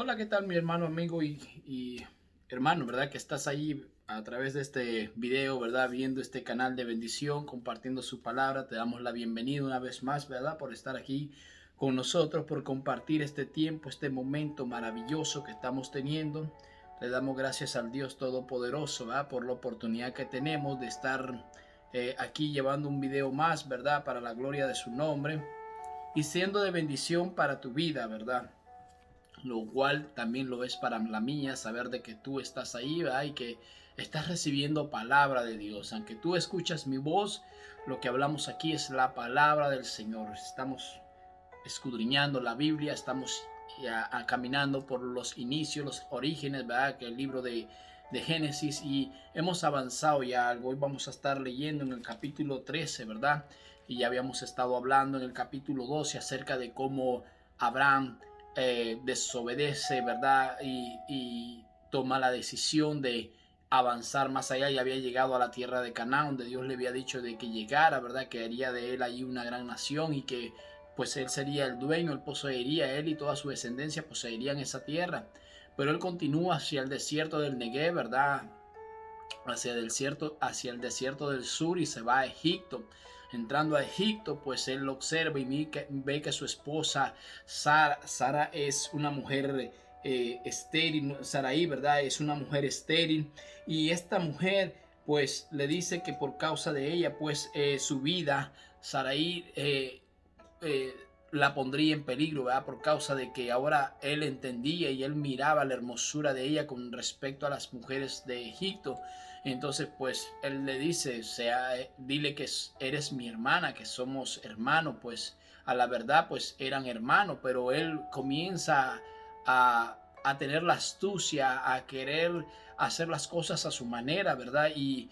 Hola, ¿qué tal mi hermano, amigo y hermano, verdad? Que estás ahí a través de este video, ¿verdad? Viendo este canal de bendición, compartiendo su palabra. Te damos la bienvenida una vez más, ¿verdad? Por estar aquí con nosotros, por compartir este tiempo, este momento maravilloso que estamos teniendo. Le damos gracias al Dios Todopoderoso, ¿verdad? Por la oportunidad que tenemos de estar aquí llevando un video más, ¿verdad? Para la gloria de su nombre y siendo de bendición para tu vida, ¿verdad? Lo cual también lo es para la mía, saber de que tú estás ahí, ¿verdad? Y que estás recibiendo palabra de Dios. Aunque tú escuchas mi voz, lo que hablamos aquí es la palabra del Señor. Estamos escudriñando la Biblia, estamos ya caminando por los inicios, los orígenes, ¿verdad? Que el libro de Génesis, y hemos avanzado ya algo. Hoy vamos a estar leyendo en el capítulo 13, ¿verdad? Y ya habíamos estado hablando en el capítulo 12 acerca de cómo Abraham desobedece, ¿verdad? Y toma la decisión de avanzar más allá. Y había llegado a la tierra de Canaán, donde Dios le había dicho de que llegara, ¿verdad? Que haría de él ahí una gran nación y que pues él sería el dueño, él poseería, él y toda su descendencia poseerían esa tierra. Pero él continúa hacia el desierto del Negev, ¿verdad? Hacia el desierto del sur y se va a Egipto. Entrando a Egipto, pues él lo observa y ve que su esposa Sara es una mujer estéril, Sarai, ¿verdad? Es una mujer estéril y esta mujer pues le dice que por causa de ella pues su vida, Sarai eh, la pondría en peligro, ¿verdad? Por causa de que ahora él entendía y él miraba la hermosura de ella con respecto a las mujeres de Egipto. Entonces, pues él le dice, dile que eres mi hermana, que somos hermanos, pues a la verdad, pues eran hermanos, pero él comienza a tener la astucia, a querer hacer las cosas a su manera, ¿verdad? Y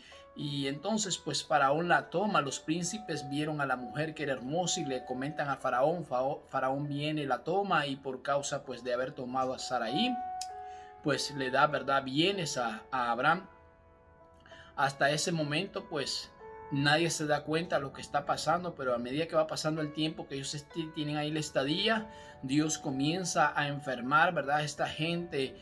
entonces pues Faraón la toma, los príncipes vieron a la mujer que era hermosa y le comentan a Faraón, Faraón viene, la toma y por causa pues de haber tomado a Sarai, pues le da, ¿verdad?, bienes a Abraham. Hasta ese momento pues nadie se da cuenta de lo que está pasando, pero a medida que va pasando el tiempo que ellos tienen ahí la estadía, Dios comienza a enfermar, ¿verdad? Esta gente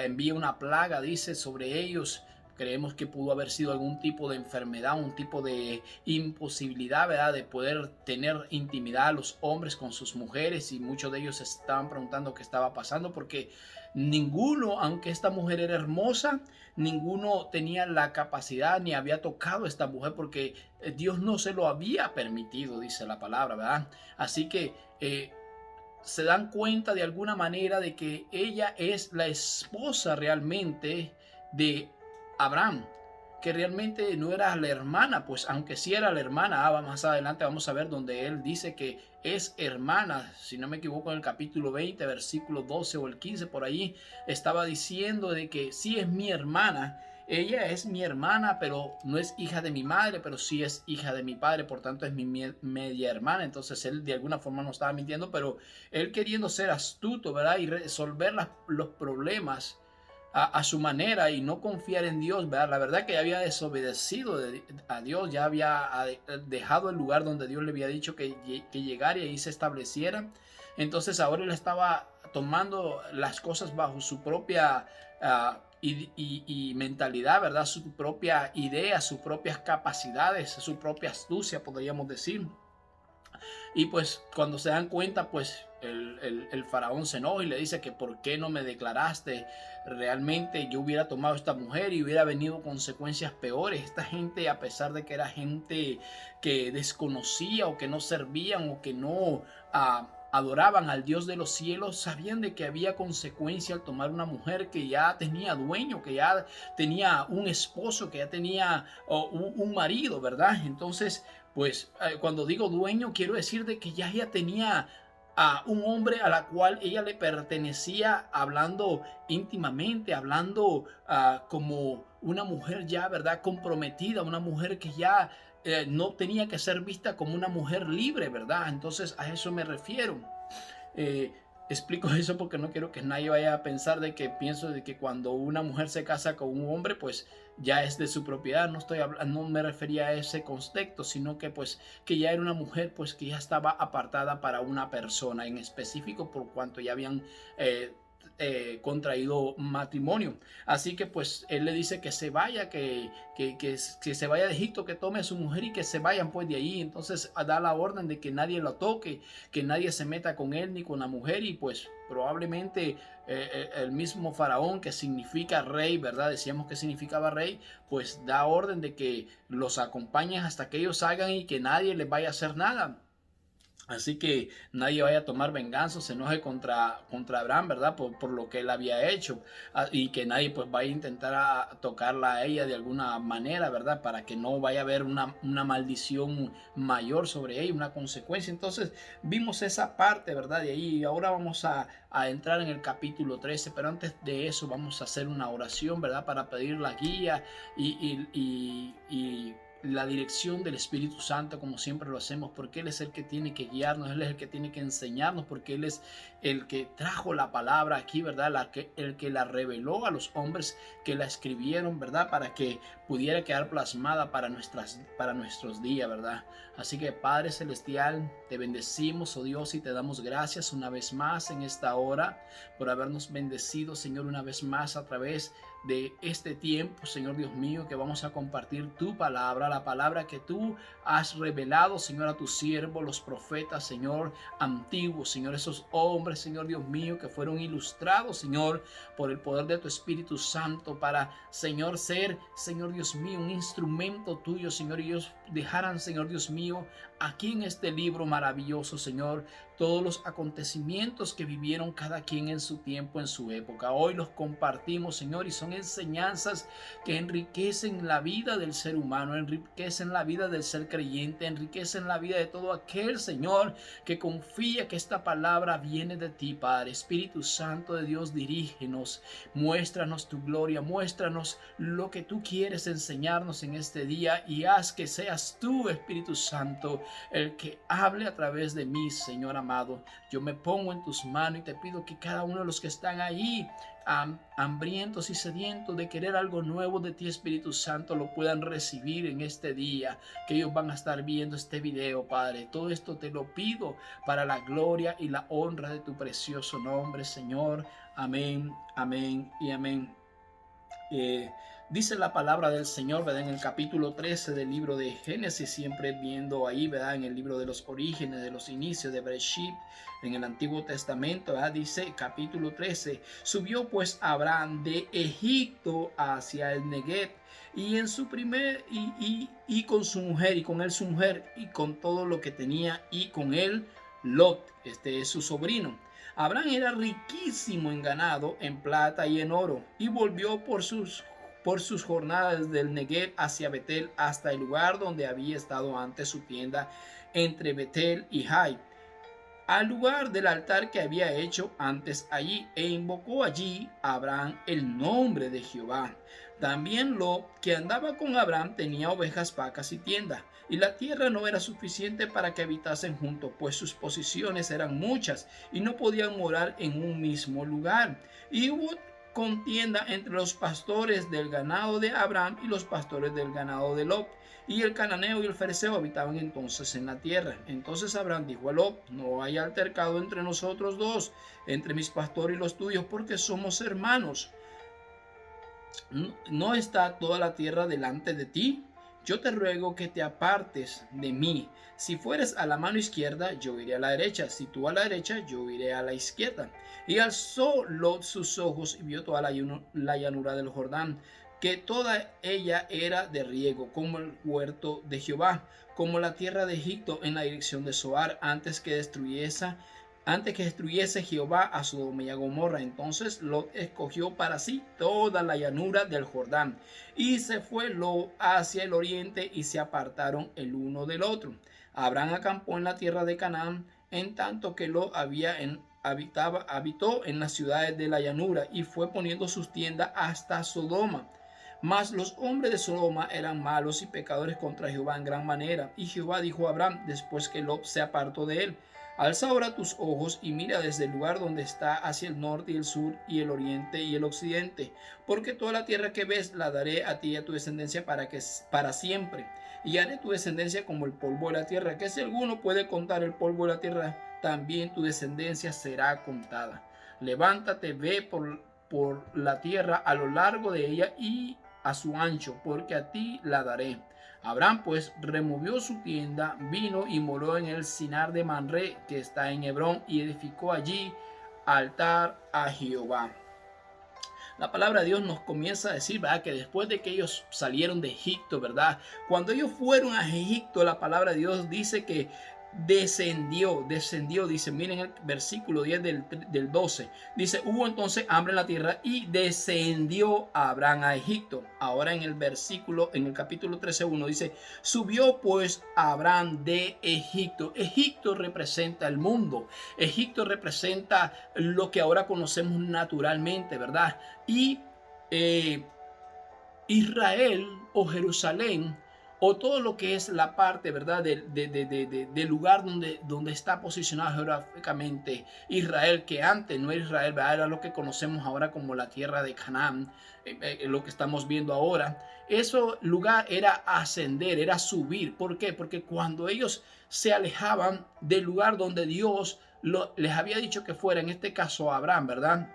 envía una plaga, dice, sobre ellos. Creemos que pudo haber sido algún tipo de enfermedad, un tipo de imposibilidad, ¿verdad? De poder tener intimidad a los hombres con sus mujeres, y muchos de ellos estaban preguntando qué estaba pasando porque ninguno, aunque esta mujer era hermosa, ninguno tenía la capacidad ni había tocado a esta mujer porque Dios no se lo había permitido, dice la palabra, ¿verdad? Así que se dan cuenta de alguna manera de que ella es la esposa realmente de Abraham, que realmente no era la hermana, pues aunque sí era la hermana, más adelante vamos a ver donde él dice que es hermana, si no me equivoco en el capítulo 20, versículo 12 o el 15 por ahí, estaba diciendo de que sí es mi hermana, ella es mi hermana, pero no es hija de mi madre, pero sí es hija de mi padre, por tanto es mi media hermana. Entonces él de alguna forma no estaba mintiendo, pero él queriendo ser astuto, ¿verdad? Y resolver los problemas a su manera y no confiar en Dios, ¿verdad? La verdad que ya había desobedecido a Dios, ya había dejado el lugar donde Dios le había dicho que llegara y ahí se estableciera. Entonces ahora él estaba tomando las cosas bajo su propia y mentalidad, ¿verdad? Su propia idea, sus propias capacidades, su propia astucia, podríamos decir. Y pues cuando se dan cuenta, pues el faraón se enoja y le dice que por qué no me declaraste. Realmente yo hubiera tomado a esta mujer y hubiera venido consecuencias peores. Esta gente, a pesar de que era gente que desconocía o que no servían o que no adoraban al Dios de los cielos, sabían de que había consecuencia al tomar una mujer que ya tenía dueño, que ya tenía un esposo, que ya tenía un marido, ¿verdad? Entonces pues cuando digo dueño, quiero decir de que ya ella tenía a un hombre a la cual ella le pertenecía, hablando íntimamente, hablando como una mujer ya, ¿verdad? Comprometida, una mujer que ya no tenía que ser vista como una mujer libre, ¿verdad? Entonces a eso me refiero. Eh, Explico eso porque no quiero que nadie vaya a pensar de que pienso de que cuando una mujer se casa con un hombre, pues ya es de su propiedad. No estoy hablando, no me refería a ese contexto, sino que pues que ya era una mujer, pues que ya estaba apartada para una persona en específico, por cuanto ya habían contraído matrimonio. Así que pues él le dice que se vaya, que se vaya de Egipto, que tome a su mujer y que se vayan pues de ahí. Entonces da la orden de que nadie lo toque, que nadie se meta con él ni con la mujer, y pues probablemente el mismo faraón, que significa rey, ¿verdad? Decíamos que significaba rey, pues da orden de que los acompañen hasta que ellos salgan y que nadie les vaya a hacer nada. Así que nadie vaya a tomar venganza, se enoje contra Abraham, ¿verdad? Por lo que él había hecho. Y que nadie pues vaya a intentar tocarla a ella de alguna manera, ¿verdad? Para que no vaya a haber una maldición mayor sobre ella, una consecuencia. Entonces vimos esa parte, ¿verdad? De ahí. Y ahora vamos a entrar en el capítulo 13, pero antes de eso vamos a hacer una oración, ¿verdad? Para pedir la guía y la dirección del Espíritu Santo, como siempre lo hacemos, porque Él es el que tiene que guiarnos, Él es el que tiene que enseñarnos, porque Él es el que trajo la palabra aquí, ¿verdad? El que la reveló a los hombres que la escribieron, ¿verdad? Para que pudiera quedar plasmada para nuestros días, ¿verdad? Así que Padre Celestial, te bendecimos, oh Dios, y te damos gracias una vez más en esta hora por habernos bendecido, Señor, una vez más a través de este tiempo, Señor Dios mío, que vamos a compartir tu palabra, la palabra que tú has revelado, Señor, a tus siervos, los profetas, Señor, antiguos, Señor, esos hombres, Señor Dios mío, que fueron ilustrados, Señor, por el poder de tu Espíritu Santo para, Señor, ser, Señor Dios mío, un instrumento tuyo, Señor, y ellos dejaran, Señor Dios mío, aquí en este libro maravilloso, Señor, todos los acontecimientos que vivieron cada quien en su tiempo, en su época. Hoy los compartimos, Señor, y son enseñanzas que enriquecen la vida del ser humano, enriquecen la vida del ser creyente, enriquecen la vida de todo aquel, Señor, que confía que esta palabra viene de ti, Padre. Espíritu Santo de Dios, dirígenos, muéstranos tu gloria, muéstranos lo que tú quieres enseñarnos en este día, y haz que seas tú, Espíritu Santo, el que hable a través de mí, Señor amado. Yo me pongo en tus manos y te pido que cada uno de los que están ahí hambrientos y sedientos de querer algo nuevo de ti, Espíritu Santo, lo puedan recibir en este día, que ellos van a estar viendo este video, Padre. Todo esto te lo pido para la gloria y la honra de tu precioso nombre, Señor. Amén, amén y amén. Dice la palabra del Señor, ¿verdad? En el capítulo 13 del libro de Génesis, siempre viendo ahí, ¿verdad? En el libro de los orígenes, de los inicios de Bereshit, en el Antiguo Testamento, ¿verdad? Dice capítulo 13, subió pues Abraham de Egipto hacia el Negev, y en su primer, y con su mujer, y con él su mujer, y con todo lo que tenía, y con él Lot, este es su sobrino. Abraham era riquísimo en ganado, en plata y en oro, y volvió por sus jornadas del Negev hacia Betel, hasta el lugar donde había estado antes su tienda, entre Betel y Jai, al lugar del altar que había hecho antes allí, e invocó allí a Abraham el nombre de Jehová. También Lot, que andaba con Abraham, tenía ovejas, vacas y tiendas, y la tierra no era suficiente para que habitasen juntos, pues sus posesiones eran muchas y no podían morar en un mismo lugar. Y hubo contienda entre los pastores del ganado de Abraham y los pastores del ganado de Lot. Y el cananeo y el fereceo habitaban entonces en la tierra. Entonces Abraham dijo a Lot: no hay altercado entre nosotros dos, entre mis pastores y los tuyos, porque somos hermanos. ¿No está toda la tierra delante de ti? Yo te ruego que te apartes de mí. Si fueres a la mano izquierda, yo iré a la derecha. Si tú a la derecha, yo iré a la izquierda. Y alzó Lot sus ojos y vio toda la llanura del Jordán, que toda ella era de riego, como el huerto de Jehová, como la tierra de Egipto en la dirección de Zoar, antes que destruyese Jehová a Sodoma y a Gomorra. Entonces Lot escogió para sí toda la llanura del Jordán, y se fue Lot hacia el oriente, y se apartaron el uno del otro. Abraham acampó en la tierra de Canaán, en tanto que Lot habitó en las ciudades de la llanura, y fue poniendo sus tiendas hasta Sodoma. Mas los hombres de Sodoma eran malos y pecadores contra Jehová en gran manera. Y Jehová dijo a Abraham, después que Lot se apartó de él: alza ahora tus ojos y mira desde el lugar donde está hacia el norte y el sur y el oriente y el occidente, porque toda la tierra que ves la daré a ti y a tu descendencia para siempre, y haré tu descendencia como el polvo de la tierra, que si alguno puede contar el polvo de la tierra, también tu descendencia será contada. levántate, ve por la tierra a lo largo de ella y a su ancho, porque a ti la daré. Abraham pues removió su tienda, vino y moró en el Sinar de Manré, que está en Hebrón, y edificó allí altar a Jehová. La palabra de Dios nos comienza a decir, ¿verdad?, que después de que ellos salieron de Egipto, ¿verdad?, cuando ellos fueron a Egipto, la palabra de Dios dice que descendió, dice, miren el versículo 10 del 12, dice, hubo entonces hambre en la tierra y descendió Abraham a Egipto. Ahora en el capítulo 13:1 dice, subió pues Abraham de Egipto. Egipto representa el mundo, Egipto representa lo que ahora conocemos naturalmente, ¿verdad? Y Israel o Jerusalén o todo lo que es la parte, ¿verdad?, del lugar donde está posicionado geográficamente Israel, que antes no era Israel, ¿verdad?, era lo que conocemos ahora como la tierra de Canaán, lo que estamos viendo ahora. Ese lugar era ascender, era subir. ¿Por qué? Porque cuando ellos se alejaban del lugar donde Dios les había dicho que fuera, en este caso Abraham, ¿verdad?,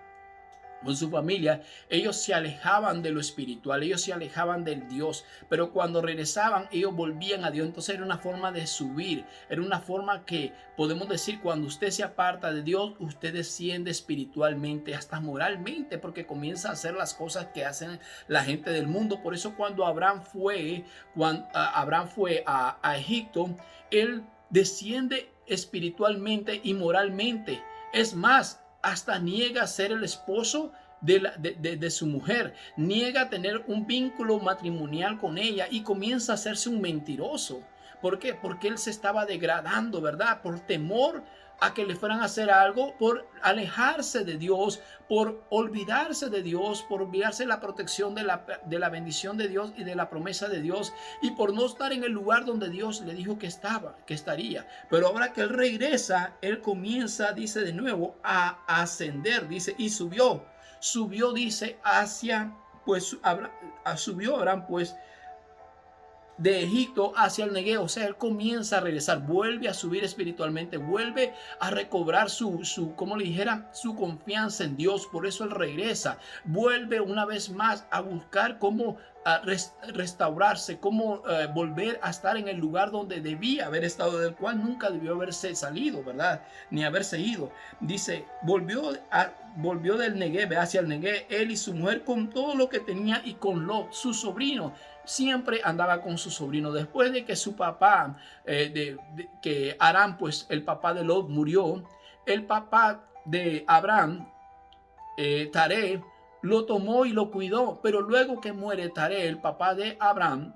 con su familia, ellos se alejaban de lo espiritual, ellos se alejaban del Dios, pero cuando regresaban, ellos volvían a Dios. Entonces era una forma de subir, era una forma que podemos decir, cuando usted se aparta de Dios, usted desciende espiritualmente, hasta moralmente, porque comienza a hacer las cosas que hacen la gente del mundo. Por eso cuando Abraham fue a Egipto, él desciende espiritualmente y moralmente. Es más, hasta niega ser el esposo de su mujer, niega tener un vínculo matrimonial con ella y comienza a hacerse un mentiroso. ¿Por qué? Porque él se estaba degradando, ¿verdad? Por temor a que le fueran a hacer algo, por alejarse de Dios, por olvidarse de Dios, por olvidarse de la protección de la bendición de Dios y de la promesa de Dios, y por no estar en el lugar donde Dios le dijo que estaría. Pero ahora que él regresa, él comienza, dice de nuevo, a ascender, dice, y subió, dice, subió Abraham, pues, de Egipto hacia el Negev. O sea, él comienza a regresar, vuelve a subir espiritualmente, vuelve a recobrar como le dijera, su confianza en Dios. Por eso él regresa, vuelve una vez más a buscar cómo restaurarse, cómo volver a estar en el lugar donde debía haber estado, del cual nunca debió haberse salido, ¿verdad?, ni haberse ido. Dice, volvió del Negev, hacia el Negev, él y su mujer, con todo lo que tenía, y con Lot, su sobrino. Siempre andaba con su sobrino. Después de que su papá, que Aram, pues el papá de Lot, murió, el papá de Abraham, Taré, lo tomó y lo cuidó. Pero luego que muere Taré, el papá de Abraham,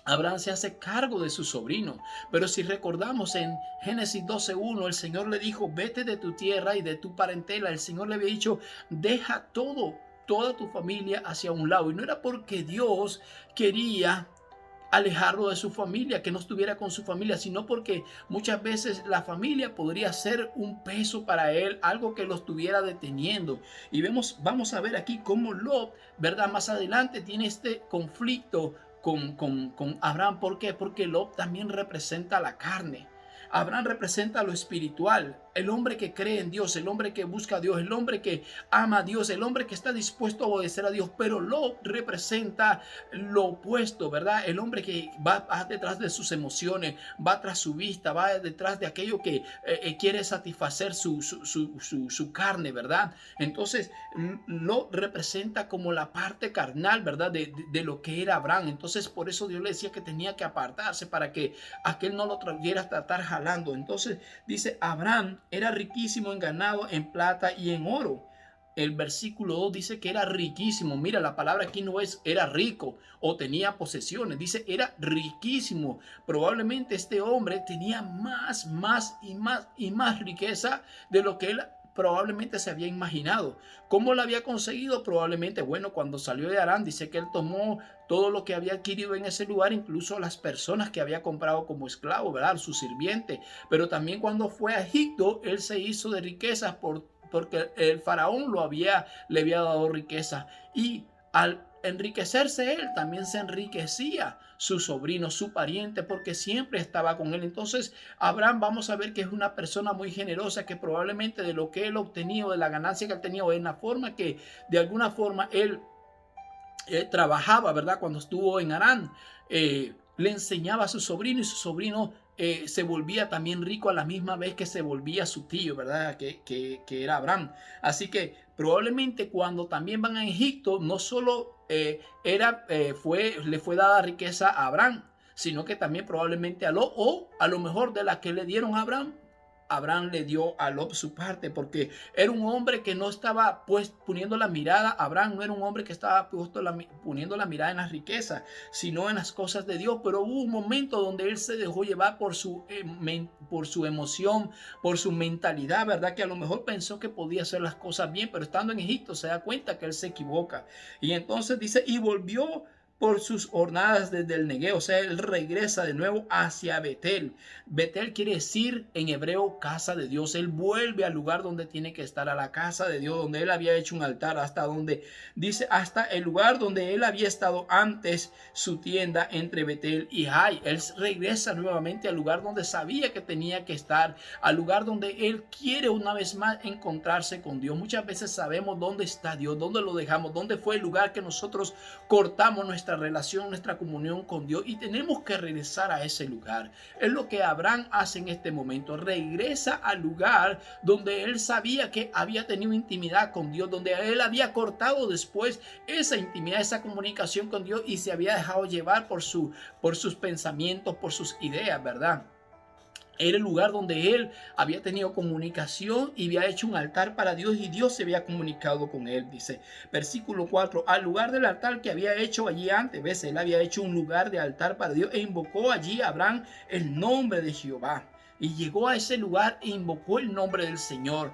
Abraham se hace cargo de su sobrino. Pero si recordamos en Génesis 12:1, el Señor le dijo, vete de tu tierra y de tu parentela. El Señor le había dicho, deja toda tu familia hacia un lado. Y no era porque Dios quería alejarlo de su familia, que no estuviera con su familia, sino porque muchas veces la familia podría ser un peso para él, algo que lo estuviera deteniendo. Y vamos a ver aquí cómo Lot, ¿verdad?, más adelante tiene este conflicto con Abraham. ¿Por qué? Porque Lot también representa la carne. Abraham representa lo espiritual, el hombre que cree en Dios, el hombre que busca a Dios, el hombre que ama a Dios, el hombre que está dispuesto a obedecer a Dios. Pero Lot representa lo opuesto, ¿verdad? El hombre que va detrás de sus emociones, va tras su vista, va detrás de aquello que quiere satisfacer su carne, ¿verdad? Entonces, Lot representa como la parte carnal, ¿verdad?, de lo que era Abraham. Entonces, por eso Dios le decía que tenía que apartarse para que aquel no lo trajera a tratar jalando. Entonces, dice, Abraham era riquísimo en ganado, en plata y en oro. El versículo 2 dice que era riquísimo. Mira, la palabra aquí no es era rico o tenía posesiones. Dice era riquísimo. Probablemente este hombre tenía más y más riqueza de lo que él probablemente se había imaginado. ¿Cómo lo había conseguido? Probablemente, bueno, cuando salió de Harán, dice que él tomó todo lo que había adquirido en ese lugar, incluso las personas que había comprado como esclavo, ¿verdad?, su sirviente. Pero también cuando fue a Egipto, él se hizo de riquezas porque el faraón le había dado riqueza. Y al enriquecerse él, también se enriquecía su sobrino, su pariente, porque siempre estaba con él. Entonces, Abraham, vamos a ver que es una persona muy generosa, que probablemente de lo que él obtenido, de la ganancia que él tenía, en la forma que de alguna forma él trabajaba, ¿verdad? Cuando estuvo en Harán, le enseñaba a su sobrino, y su sobrino se volvía también rico a la misma vez que se volvía su tío, ¿verdad? Que era Abraham. Así que probablemente cuando también van a Egipto, no solo le fue dada riqueza a Abraham, sino que también probablemente a Lot, o a lo mejor de la que le dieron a Abraham, Abraham le dio a Lot su parte, porque era un hombre que no estaba pues poniendo la mirada. Abraham no era un hombre que estaba poniendo la mirada en las riquezas, sino en las cosas de Dios. Pero hubo un momento donde él se dejó llevar por su emoción, por su mentalidad, ¿verdad? Que a lo mejor pensó que podía hacer las cosas bien, pero estando en Egipto se da cuenta que él se equivoca. Y entonces dice, y volvió por sus jornadas desde el Negueo. O sea, él regresa de nuevo hacia Betel. Betel quiere decir en hebreo casa de Dios. Él vuelve al lugar donde tiene que estar, a la casa de Dios, donde él había hecho un altar, hasta donde dice, hasta el lugar donde él había estado antes, su tienda entre Betel y Jai. Él regresa nuevamente al lugar donde sabía que tenía que estar, al lugar donde él quiere una vez más encontrarse con Dios. Muchas veces sabemos dónde está Dios, dónde lo dejamos, dónde fue el lugar que nosotros cortamos nuestra relación, nuestra comunión con Dios, y tenemos que regresar a ese lugar. Es lo que Abraham hace en este momento. Regresa al lugar donde él sabía que había tenido intimidad con Dios, donde él había cortado después esa intimidad, esa comunicación con Dios, y se había dejado llevar por sus pensamientos, por sus ideas, ¿verdad? Era el lugar donde él había tenido comunicación y había hecho un altar para Dios, y Dios se había comunicado con él. Dice, versículo 4, al lugar del altar que había hecho allí antes. ¿Ves? Él había hecho un lugar de altar para Dios e invocó allí a Abraham el nombre de Jehová. Y llegó a ese lugar e invocó el nombre del Señor.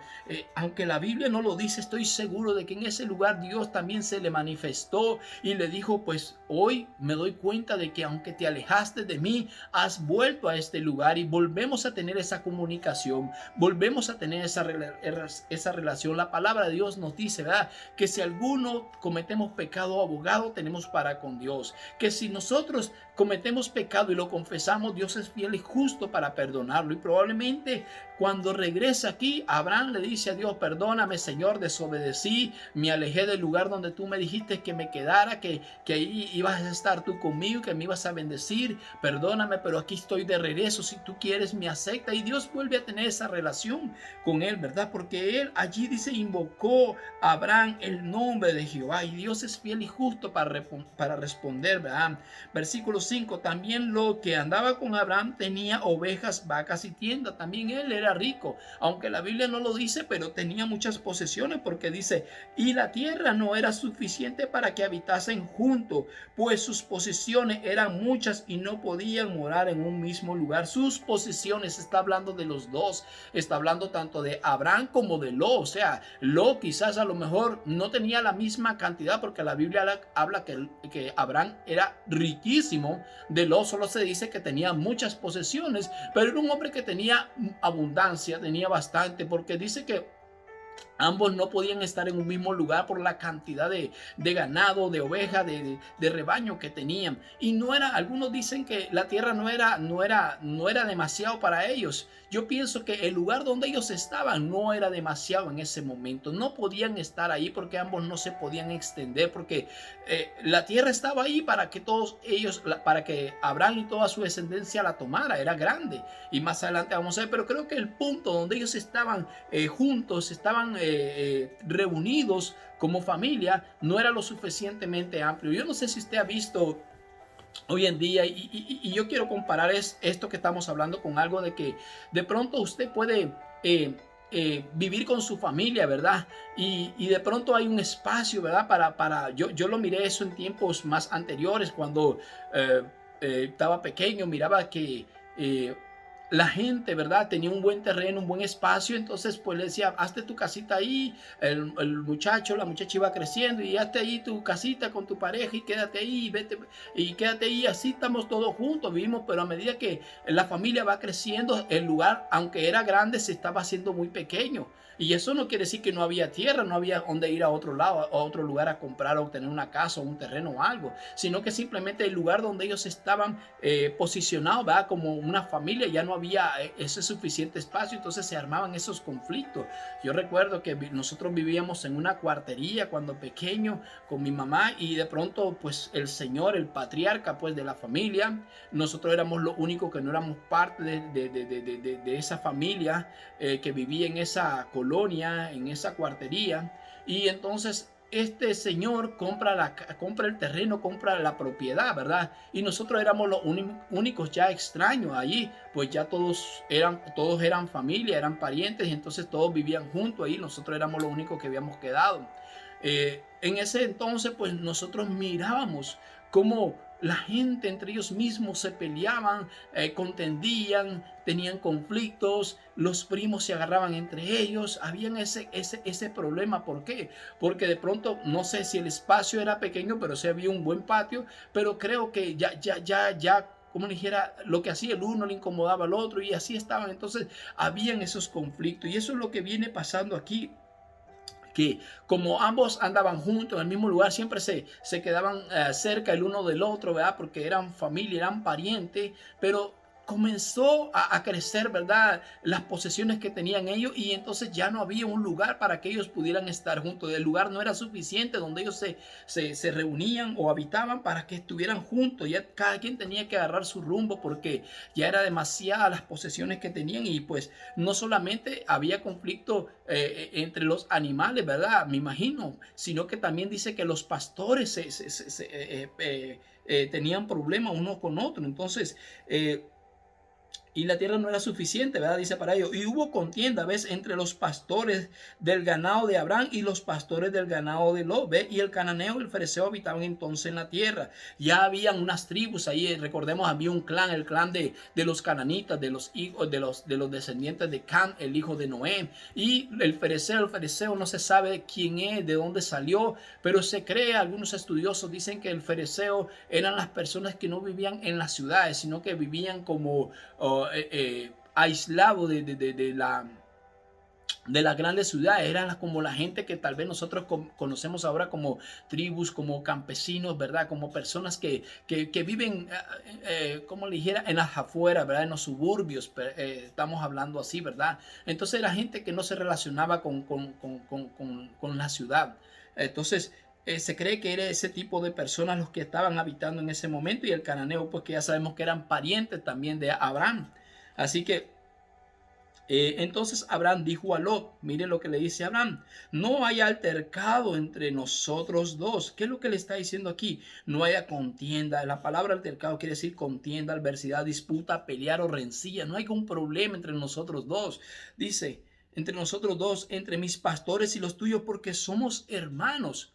Aunque la Biblia no lo dice, estoy seguro de que en ese lugar Dios también se le manifestó y le dijo, pues hoy me doy cuenta de que aunque te alejaste de mí, has vuelto a este lugar, y volvemos a tener esa comunicación, volvemos a tener esa relación. La palabra de Dios nos dice, ¿verdad?, que si alguno cometemos pecado, abogado tenemos para con Dios, que si nosotros cometemos pecado y lo confesamos, Dios es fiel y justo para perdonarlo. Y probablemente cuando regresa aquí, Abraham le dice a Dios, perdóname Señor, desobedecí, me alejé del lugar donde tú me dijiste que me quedara, que ahí ibas a estar tú conmigo, que me ibas a bendecir, perdóname, pero aquí estoy de regreso, si tú quieres me acepta. Y Dios vuelve a tener esa relación con él, ¿verdad? Porque él allí dice, invocó a Abraham el nombre de Jehová, y Dios es fiel y justo para responder, ¿verdad? Versículo 5, también lo que andaba con Abraham tenía ovejas, vacas y tiendas. También él era rico, aunque la Biblia no lo dice, pero tenía muchas posesiones, porque dice, y la tierra no era suficiente para que habitasen juntos, pues sus posesiones eran muchas y no podían morar en un mismo lugar. Sus posesiones, está hablando de los dos, está hablando tanto de Abraham como de Lot. O sea, Lot quizás a lo mejor no tenía la misma cantidad, porque la Biblia habla que Abraham era riquísimo. De Lot solo se dice que tenía muchas posesiones, pero era un hombre que tenía abundancia, tenía bastante, porque dice que ambos no podían estar en un mismo lugar por la cantidad de ganado, de ovejas, de rebaño que tenían. Y no era, algunos dicen que la tierra no era demasiado para ellos. Yo pienso que el lugar donde ellos estaban no era demasiado en ese momento. No podían estar ahí porque ambos no se podían extender, porque la tierra estaba ahí para que todos ellos, para que Abraham y toda su descendencia la tomara. Era grande. Y más adelante vamos a ver, pero creo que el punto donde ellos estaban juntos, estaban reunidos como familia, no era lo suficientemente amplio. Yo no sé si usted ha visto hoy en día, y yo quiero comparar esto que estamos hablando con algo de que de pronto usted puede vivir con su familia, ¿verdad? Y de pronto hay un espacio, ¿verdad? Yo lo miré eso en tiempos más anteriores, cuando estaba pequeño, miraba que la gente, ¿verdad?, tenía un buen terreno, un buen espacio. Entonces pues le decía, hazte tu casita ahí. El muchacho, la muchacha iba creciendo, y hazte ahí tu casita con tu pareja y quédate ahí, vete y quédate ahí. Así estamos todos juntos, vivimos. Pero a medida que la familia va creciendo, el lugar, aunque era grande, se estaba haciendo muy pequeño. Y eso no quiere decir que no había tierra, no había donde ir a otro lado, a otro lugar a comprar o tener una casa o un terreno o algo, sino que simplemente el lugar donde ellos estaban posicionados, ¿verdad? Como una familia, ya no había ese suficiente espacio, entonces se armaban esos conflictos. Yo recuerdo que nosotros vivíamos en una cuartería cuando pequeño con mi mamá y de pronto pues el señor, el patriarca pues de la familia, nosotros éramos los únicos que no éramos parte de esa familia que vivía en esa colonia, en esa cuartería. Y entonces este señor compra el terreno, compra la propiedad, ¿verdad? Y nosotros éramos los únicos ya extraños allí, pues ya todos eran familia, eran parientes, y entonces todos vivían juntos ahí, nosotros éramos los únicos que habíamos quedado. En ese entonces, pues nosotros mirábamos cómo la gente entre ellos mismos se peleaban, contendían, tenían conflictos, los primos se agarraban entre ellos, habían ese problema. ¿Por qué? Porque de pronto, no sé si el espacio era pequeño, pero sí había un buen patio, pero creo que ya como dijera, lo que hacía el uno le incomodaba al otro y así estaban. Entonces, habían esos conflictos y eso es lo que viene pasando aquí, que como ambos andaban juntos en el mismo lugar, siempre se quedaban cerca el uno del otro, ¿verdad? Porque eran familia, eran parientes, pero comenzó a crecer, ¿verdad? Las posesiones que tenían ellos y entonces ya no había un lugar para que ellos pudieran estar juntos. El lugar no era suficiente donde ellos se reunían o habitaban para que estuvieran juntos. Ya cada quien tenía que agarrar su rumbo porque ya era demasiadas las posesiones que tenían y pues no solamente había conflicto entre los animales, ¿verdad? Me imagino, sino que también dice que los pastores tenían problemas unos con otros. Entonces, y la tierra no era suficiente, ¿verdad? Dice para ello. Y hubo contienda, ¿ves? Entre los pastores del ganado de Abraham y los pastores del ganado de Lot, ¿ves? Y el cananeo y el fereceo habitaban entonces en la tierra. Ya habían unas tribus ahí, recordemos, había un clan, el clan de los cananitas, de los hijos, de los descendientes de Can, el hijo de Noé. Y el fereceo no se sabe quién es, de dónde salió, pero se cree, algunos estudiosos dicen que el fereceo eran las personas que no vivían en las ciudades, sino que vivían como aislado de las grandes ciudades. Eran como la gente que tal vez nosotros conocemos ahora como tribus, como campesinos, ¿verdad? Como personas que viven, como le dijera, en las afueras, ¿verdad? En los suburbios, estamos hablando así, ¿verdad? Entonces era gente que no se relacionaba con la ciudad. Entonces, se cree que era ese tipo de personas los que estaban habitando en ese momento, y el cananeo, pues que ya sabemos que eran parientes también de Abraham. Así que entonces Abraham dijo a Lot, mire lo que le dice Abraham: no haya altercado entre nosotros dos. ¿Qué es lo que le está diciendo aquí? No haya contienda. La palabra altercado quiere decir contienda, adversidad, disputa, pelear o rencilla. No hay un problema entre nosotros dos. Dice, entre nosotros dos, entre mis pastores y los tuyos, porque somos hermanos.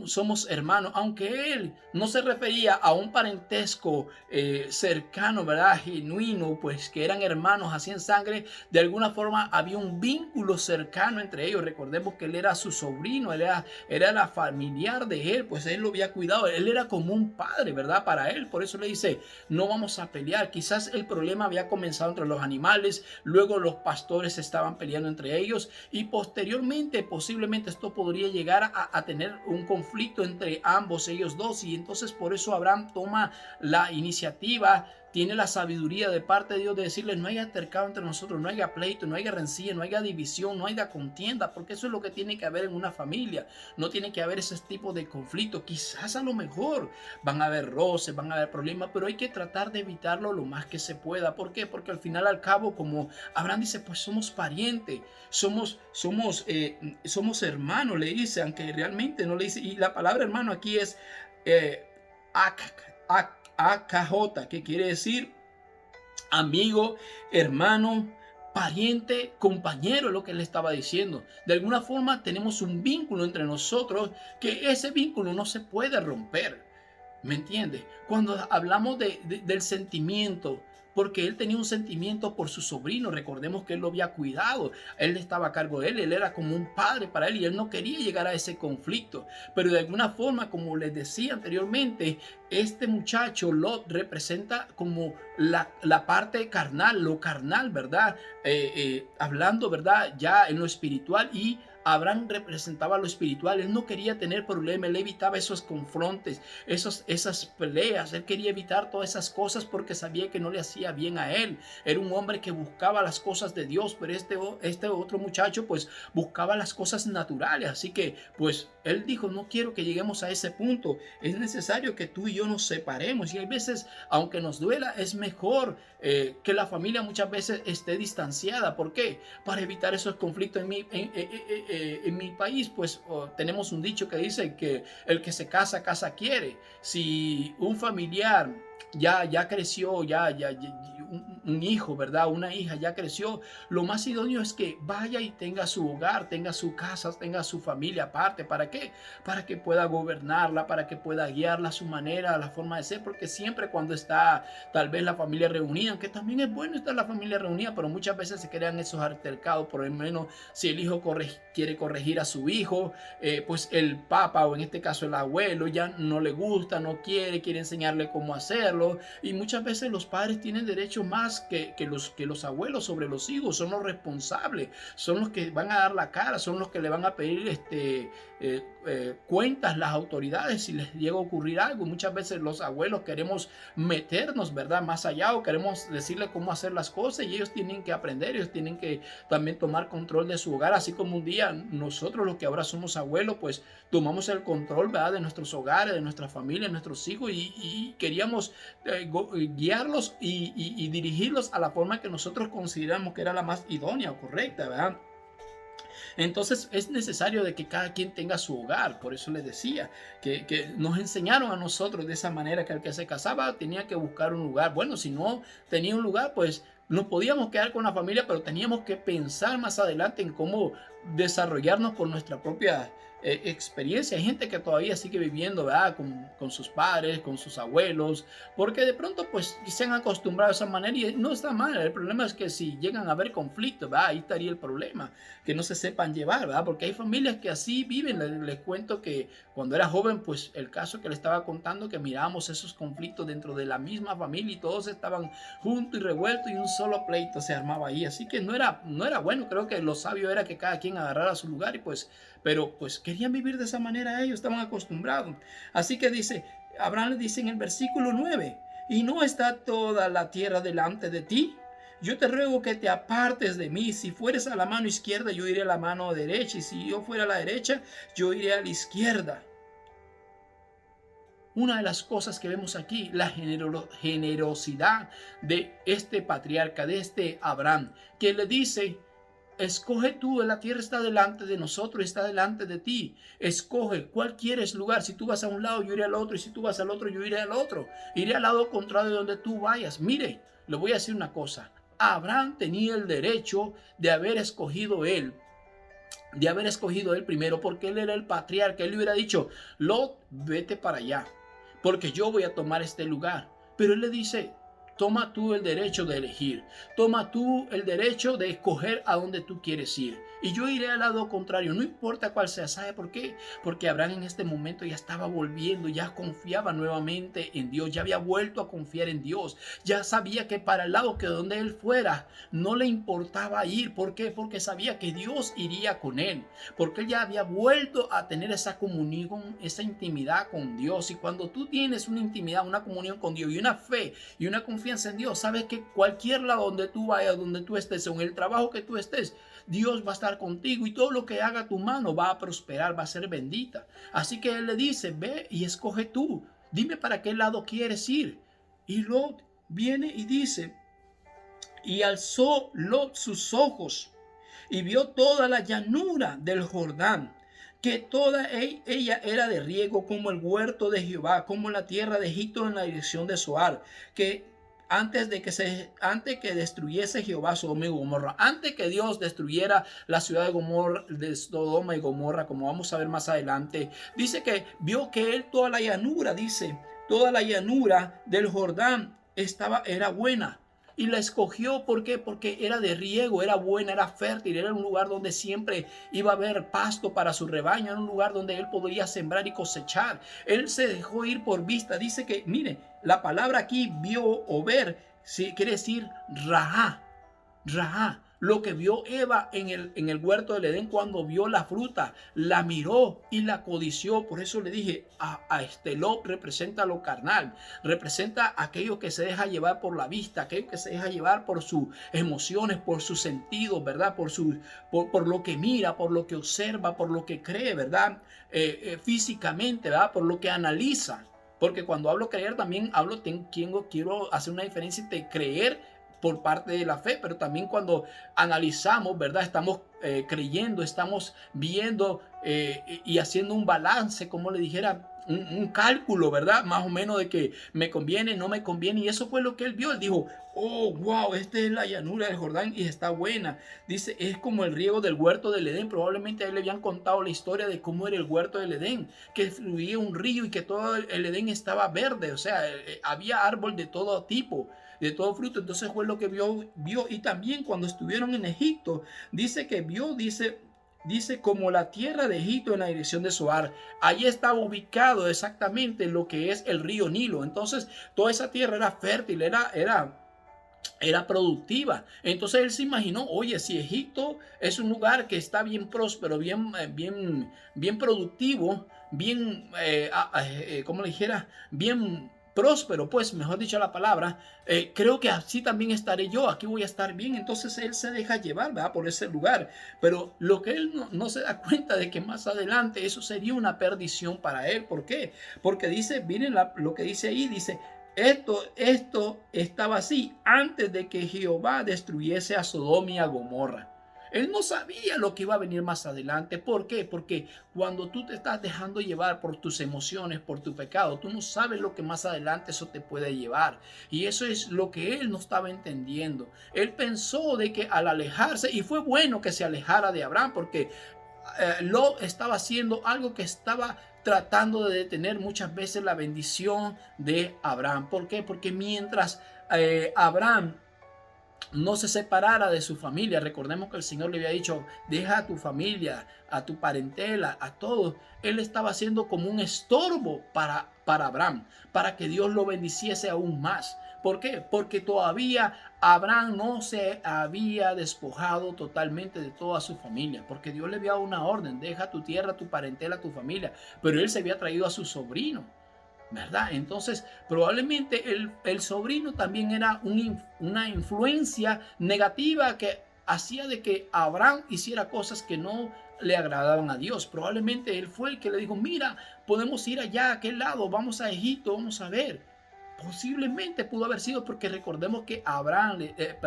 Somos hermanos, aunque él no se refería a un parentesco cercano, ¿verdad? Genuino, pues que eran hermanos así en sangre. De alguna forma había un vínculo cercano entre ellos. Recordemos que él era su sobrino, era la familiar de él, pues él lo había cuidado, él era como un padre, ¿verdad? Para él. Por eso le dice, no vamos a pelear. Quizás el problema había comenzado entre los animales, luego los pastores estaban peleando entre ellos y posteriormente posiblemente esto podría llegar a tener un conflicto entre ambos, ellos dos, y entonces por eso Abraham toma la iniciativa, tiene la sabiduría de parte de Dios de decirle: no haya altercado entre nosotros, no haya pleito, no haya rencilla, no haya división, no haya contienda, porque eso es lo que tiene que haber en una familia. No tiene que haber ese tipo de conflicto. Quizás a lo mejor van a haber roces, van a haber problemas, pero hay que tratar de evitarlo lo más que se pueda. ¿Por qué? Porque al final, al cabo, como Abraham dice, pues somos parientes, somos hermanos, le dice, aunque realmente no le dice. Y la palabra hermano aquí es AKJ, que quiere decir amigo, hermano, pariente, compañero, es lo que él estaba diciendo. De alguna forma tenemos un vínculo entre nosotros, que ese vínculo no se puede romper. ¿Me entiendes? Cuando hablamos del sentimiento, porque él tenía un sentimiento por su sobrino. Recordemos que él lo había cuidado, él estaba a cargo de él, él era como un padre para él y él no quería llegar a ese conflicto. Pero de alguna forma, como les decía anteriormente, este muchacho Lot representa como la parte carnal, lo carnal, ¿verdad? Hablando, ¿verdad? Ya en lo espiritual, y Abraham representaba lo espiritual. Él no quería tener problemas, él evitaba esos confrontes, esas peleas, él quería evitar todas esas cosas porque sabía que no le hacía bien a él. Era un hombre que buscaba las cosas de Dios, pero este otro muchacho pues buscaba las cosas naturales. Así que pues él dijo, no quiero que lleguemos a ese punto, es necesario que tú y yo nos separemos. Y hay veces, aunque nos duela, es mejor que la familia muchas veces esté distanciada. ¿Por qué? Para evitar esos conflictos. En mi país, pues tenemos un dicho que dice que el que se casa, casa quiere. Si un familiar ya creció, un hijo, ¿verdad? Una hija ya creció, lo más idóneo es que vaya y tenga su hogar, tenga su casa, tenga su familia aparte. ¿Para qué? Para que pueda gobernarla, para que pueda guiarla a su manera, a la forma de ser, porque siempre cuando está tal vez la familia reunida, que también es bueno estar la familia reunida, pero muchas veces se crean esos altercados. Por lo menos si el hijo quiere corregir a su hijo, pues el papá, o en este caso el abuelo, ya no le gusta, no quiere enseñarle cómo hacerlo. Y muchas veces los padres tienen derecho más que los abuelos sobre los hijos. Son los responsables, son los que van a dar la cara, son los que le van a pedir cuentas las autoridades si les llega a ocurrir algo. Muchas veces los abuelos queremos meternos, ¿verdad?, más allá, o queremos decirle cómo hacer las cosas, y ellos tienen que aprender, ellos tienen que también tomar control de su hogar, así como un día nosotros, los que ahora somos abuelos, pues tomamos el control, ¿verdad?, de nuestros hogares, de nuestra familia, de nuestros hijos, y queríamos guiarlos y dirigirlos a la forma que nosotros consideramos que era la más idónea o correcta, ¿verdad? Entonces es necesario de que cada quien tenga su hogar. Por eso les decía que nos enseñaron a nosotros de esa manera, que el que se casaba tenía que buscar un lugar. Bueno, si no tenía un lugar, pues nos podíamos quedar con la familia, pero teníamos que pensar más adelante en cómo desarrollarnos por nuestra propia experiencia. Hay gente que todavía sigue viviendo, ¿verdad?, con sus padres, con sus abuelos, porque de pronto pues se han acostumbrado a esa manera, y no está mal. El problema es que si llegan a haber conflictos, ¿verdad?, ahí estaría el problema, que no se sepan llevar, ¿verdad? Porque hay familias que así viven. Les cuento que cuando era joven, pues el caso que le estaba contando, que mirábamos esos conflictos dentro de la misma familia y todos estaban juntos y revueltos, y un solo pleito se armaba ahí. Así que no era bueno. Creo que lo sabio era que cada quien agarrara su lugar, y pues, pero pues querían vivir de esa manera, ellos estaban acostumbrados. Así que dice, Abraham le dice en el versículo 9, ¿y no está toda la tierra delante de ti? Yo te ruego que te apartes de mí. Si fueres a la mano izquierda, yo iré a la mano derecha, y si yo fuera a la derecha, yo iré a la izquierda. Una de las cosas que vemos aquí, la generosidad de este patriarca, de este Abraham, que le dice, escoge tú, la tierra está delante de nosotros, está delante de ti. Escoge cuál quieres lugar. Si tú vas a un lado, yo iré al otro, y si tú vas al otro, yo iré al otro. Iré al lado contrario de donde tú vayas. Mire, le voy a decir una cosa. Abraham tenía el derecho de haber escogido él, primero, porque él era el patriarca. Él le hubiera dicho, Lot, vete para allá, porque yo voy a tomar este lugar. Pero él le dice, toma tú el derecho de elegir, toma tú el derecho de escoger a dónde tú quieres ir, y yo iré al lado contrario, no importa cuál sea. ¿Sabe por qué? Porque Abraham en este momento ya estaba volviendo, ya confiaba nuevamente en Dios, ya había vuelto a confiar en Dios, ya sabía que para el lado que donde él fuera no le importaba ir. ¿Por qué? Porque sabía que Dios iría con él, porque él ya había vuelto a tener esa comunión, esa intimidad con Dios. Y cuando tú tienes una intimidad, una comunión con Dios, y una fe y una confianza en Dios, sabes que cualquier lado donde tú vayas, donde tú estés, o en el trabajo que tú estés, Dios va a estar contigo, y todo lo que haga tu mano va a prosperar, va a ser bendita. Así que él le dice, ve y escoge tú, dime para qué lado quieres ir. Y Lot viene y dice, y alzó Lot sus ojos y vio toda la llanura del Jordán, que toda ella era de riego, como el huerto de Jehová, como la tierra de Egipto en la dirección de Zoar, que antes que destruyese Jehová Sodoma y Gomorra, antes que Dios destruyera la ciudad de Sodoma y Gomorra, como vamos a ver más adelante, dice que vio que él toda la llanura, dice, toda la llanura del Jordán era buena. Y la escogió, ¿por qué? Porque era de riego, era buena, era fértil, era un lugar donde siempre iba a haber pasto para su rebaño, era un lugar donde él podría sembrar y cosechar. Él se dejó ir por vista. Dice que, mire, la palabra aquí, vio o ver, sí, quiere decir Rahá. Rahá, lo que vio Eva en el huerto del Edén cuando vio la fruta, la miró y la codició. Por eso le dije, a este Lot representa lo carnal, representa aquello que se deja llevar por la vista, aquello que se deja llevar por sus emociones, por sus sentidos, ¿verdad? Por lo que mira, por lo que observa, por lo que cree, ¿verdad? Físicamente, ¿verdad? Por lo que analiza. Porque cuando hablo creer también quiero hacer una diferencia entre creer por parte de la fe, pero también cuando analizamos, ¿verdad? Estamos creyendo, estamos viendo y haciendo un balance, como le dijera, un cálculo, ¿verdad? Más o menos de que me conviene, no me conviene. Y eso fue lo que él vio. Él dijo, oh, wow, esta es la llanura del Jordán y está buena. Dice, es como el riego del huerto del Edén. Probablemente a él le habían contado la historia de cómo era el huerto del Edén, que fluía un río y que todo el Edén estaba verde. O sea, había árbol de todo tipo, de todo fruto. Entonces fue lo que vio. Y también cuando estuvieron en Egipto, dice que vio, dice como la tierra de Egipto en la dirección de Zoar. Allí estaba ubicado exactamente lo que es el río Nilo. Entonces toda esa tierra era fértil, era productiva. Entonces él se imaginó, oye, si Egipto es un lugar que está bien próspero, bien productivo, como le dijera, bien próspero, pues mejor dicho la palabra, creo que así también estaré yo, aquí voy a estar bien. Entonces él se deja llevar, ¿verdad? Por ese lugar, pero lo que él no se da cuenta de que más adelante eso sería una perdición para él. ¿Por qué? Porque dice, miren lo que dice ahí, dice, esto estaba así antes de que Jehová destruyese a Sodoma y a Gomorra. Él no sabía lo que iba a venir más adelante. ¿Por qué? Porque cuando tú te estás dejando llevar por tus emociones, por tu pecado, tú no sabes lo que más adelante eso te puede llevar. Y eso es lo que él no estaba entendiendo. Él pensó de que al alejarse, y fue bueno que se alejara de Abraham, porque Lot estaba haciendo algo que estaba tratando de detener muchas veces la bendición de Abraham. ¿Por qué? Porque mientras Abraham no se separara de su familia, recordemos que el Señor le había dicho, deja a tu familia, a tu parentela, a todos. Él estaba haciendo como un estorbo para Abraham, para que Dios lo bendiciese aún más. ¿Por qué? Porque todavía Abraham no se había despojado totalmente de toda su familia, porque Dios le había dado una orden, deja tu tierra, tu parentela, tu familia, pero él se había traído a su sobrino, ¿verdad? Entonces, probablemente el sobrino también era una influencia negativa que hacía de que Abraham hiciera cosas que no le agradaban a Dios. Probablemente él fue el que le dijo, mira, podemos ir allá, a aquel lado, vamos a Egipto, vamos a ver. Posiblemente pudo haber sido porque recordemos que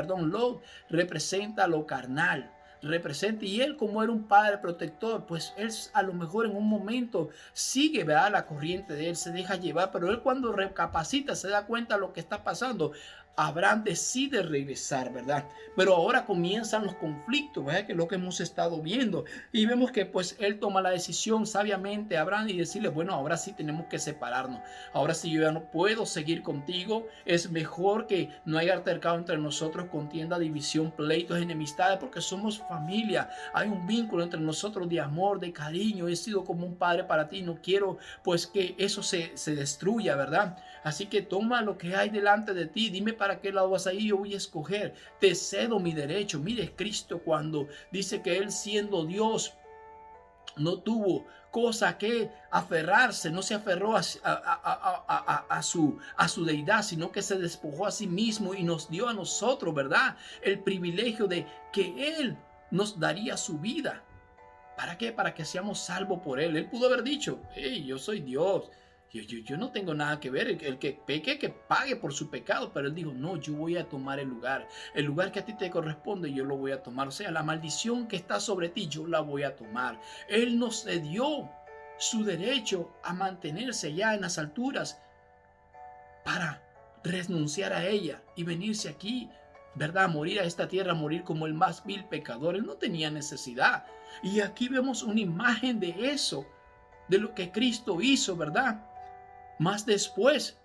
Lot representa lo carnal, representa, y él como era un padre protector, pues él a lo mejor en un momento sigue, ¿verdad?, la corriente de él, se deja llevar, pero él cuando recapacita se da cuenta de lo que está pasando. Abraham decide regresar, ¿verdad? Pero ahora comienzan los conflictos, ¿verdad? Que es lo que hemos estado viendo. Y vemos que pues él toma la decisión sabiamente, Abraham, y decirle, bueno, ahora sí tenemos que separarnos. Ahora sí yo ya no puedo seguir contigo. Es mejor que no haya altercado entre nosotros, contienda, división, pleitos, enemistades, porque somos familia. Hay un vínculo entre nosotros de amor, de cariño. He sido como un padre para ti. No quiero pues que eso se destruya, ¿verdad? Así que toma lo que hay delante de ti. Dime para qué lado vas a ir, yo voy a escoger. Te cedo mi derecho. Mire, Cristo cuando dice que él siendo Dios no tuvo cosa que aferrarse, no se aferró a su deidad, sino que se despojó a sí mismo y nos dio a nosotros, ¿verdad?, el privilegio de que él nos daría su vida. ¿Para qué? Para que seamos salvos por él. Él pudo haber dicho, hey, yo soy Dios. Yo no tengo nada que ver. El que peque, que pague por su pecado. Pero él dijo, no, yo voy a tomar el lugar. El lugar que a ti te corresponde, yo lo voy a tomar. O sea, la maldición que está sobre ti, yo la voy a tomar. Él nos dio su derecho a mantenerse ya en las alturas para renunciar a ella y venirse aquí, ¿verdad? Morir a esta tierra, morir como el más vil pecador. Él no tenía necesidad. Y aquí vemos una imagen de eso, de lo que Cristo hizo, ¿verdad? Más después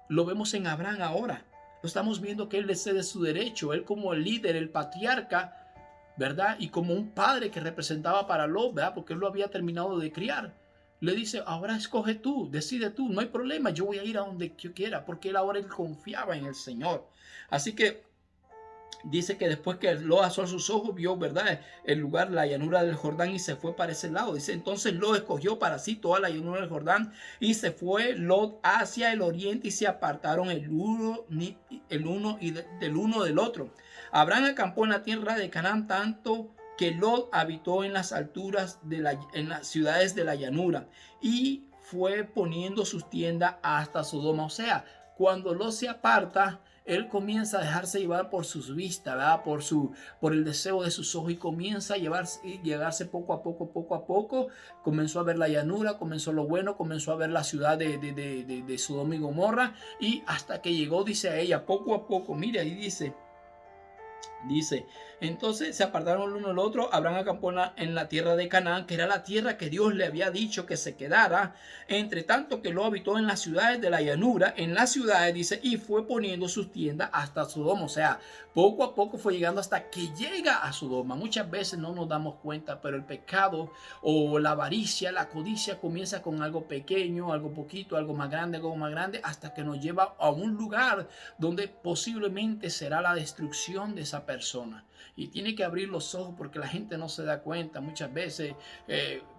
lo vemos en Abraham ahora. Lo estamos viendo que él le cede su derecho. Él como el líder, el patriarca, ¿verdad? Y como un padre que representaba para Lot, ¿verdad? Porque él lo había terminado de criar. Le dice, ahora escoge tú, decide tú, no hay problema, yo voy a ir a donde yo quiera, porque él confiaba en el Señor. Así que dice que después que Lot alzó sus ojos, vio, ¿verdad?, el lugar, la llanura del Jordán, y se fue para ese lado. Dice, entonces Lot escogió para sí toda la llanura del Jordán, y se fue Lot hacia el oriente, y se apartaron el uno del uno del otro. Abraham acampó en la tierra de Canaán, tanto que Lot habitó en las alturas en las ciudades de la llanura, y fue poniendo sus tiendas hasta Sodoma. O sea, cuando Lot se aparta, él comienza a dejarse llevar por sus vistas, ¿verdad? Por el deseo de sus ojos, y comienza a llegarse poco a poco. Comenzó a ver la llanura, comenzó lo bueno, comenzó a ver la ciudad de Sodoma y Gomorra, y hasta que llegó, dice a ella, poco a poco, mire, ahí dice, entonces se apartaron el uno del otro. Abraham acampó en la tierra de Canaán, que era la tierra que Dios le había dicho que se quedara. Entre tanto que lo habitó en las ciudades de la llanura, en las ciudades, dice, y fue poniendo sus tiendas hasta Sodoma. O sea, poco a poco fue llegando hasta que llega a Sodoma. Muchas veces no nos damos cuenta, pero el pecado o la avaricia, la codicia comienza con algo pequeño, algo poquito, algo más grande, hasta que nos lleva a un lugar donde posiblemente será la destrucción de esa persona. Y tiene que abrir los ojos, porque la gente no se da cuenta. Muchas veces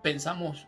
pensamos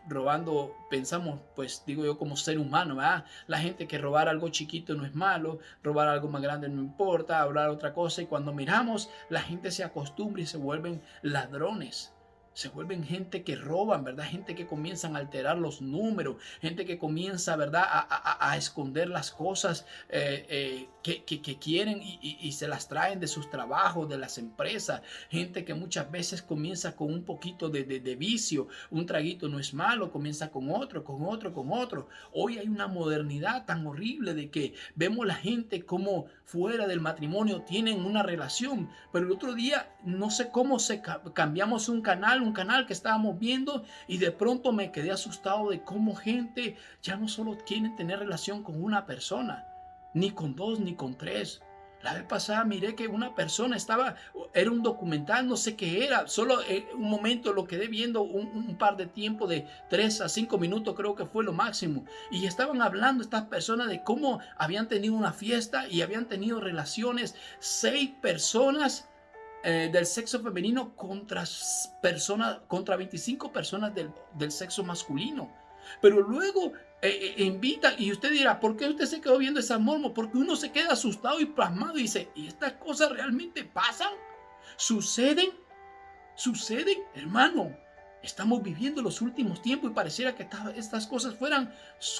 pues digo yo, como ser humano, ¿verdad? La gente, que robar algo chiquito no es malo, robar algo más grande no importa, hablar otra cosa. Y cuando miramos, la gente se acostumbra y se vuelven ladrones. Se vuelven gente que roban, ¿verdad? Gente que comienzan a alterar los números, gente que comienza, ¿verdad?, a esconder las cosas que quieren, y se las traen de sus trabajos, de las empresas. Gente que muchas veces comienza con un poquito de vicio. Un traguito no es malo, comienza con otro, con otro, con otro. Hoy hay una modernidad tan horrible de que vemos la gente como fuera del matrimonio tienen una relación, pero el otro día no sé cómo cambiamos un canal que estábamos viendo, y de pronto me quedé asustado de cómo gente ya no solo quiere tener relación con una persona, ni con dos, ni con tres. La vez pasada miré que una persona era un documental, no sé qué era, solo un momento lo quedé viendo, un par de tiempo de 3 a 5 minutos, creo que fue lo máximo. Y estaban hablando estas personas de cómo habían tenido una fiesta y habían tenido relaciones, 6 personas del sexo femenino contra 25 personas del sexo masculino. Pero luego invita, y usted dirá, ¿por qué usted se quedó viendo esa mormo? Porque uno se queda asustado y pasmado y dice, ¿y estas cosas realmente pasan? ¿Suceden? ¿Suceden, hermano? Estamos viviendo los últimos tiempos y pareciera que estas cosas fueran,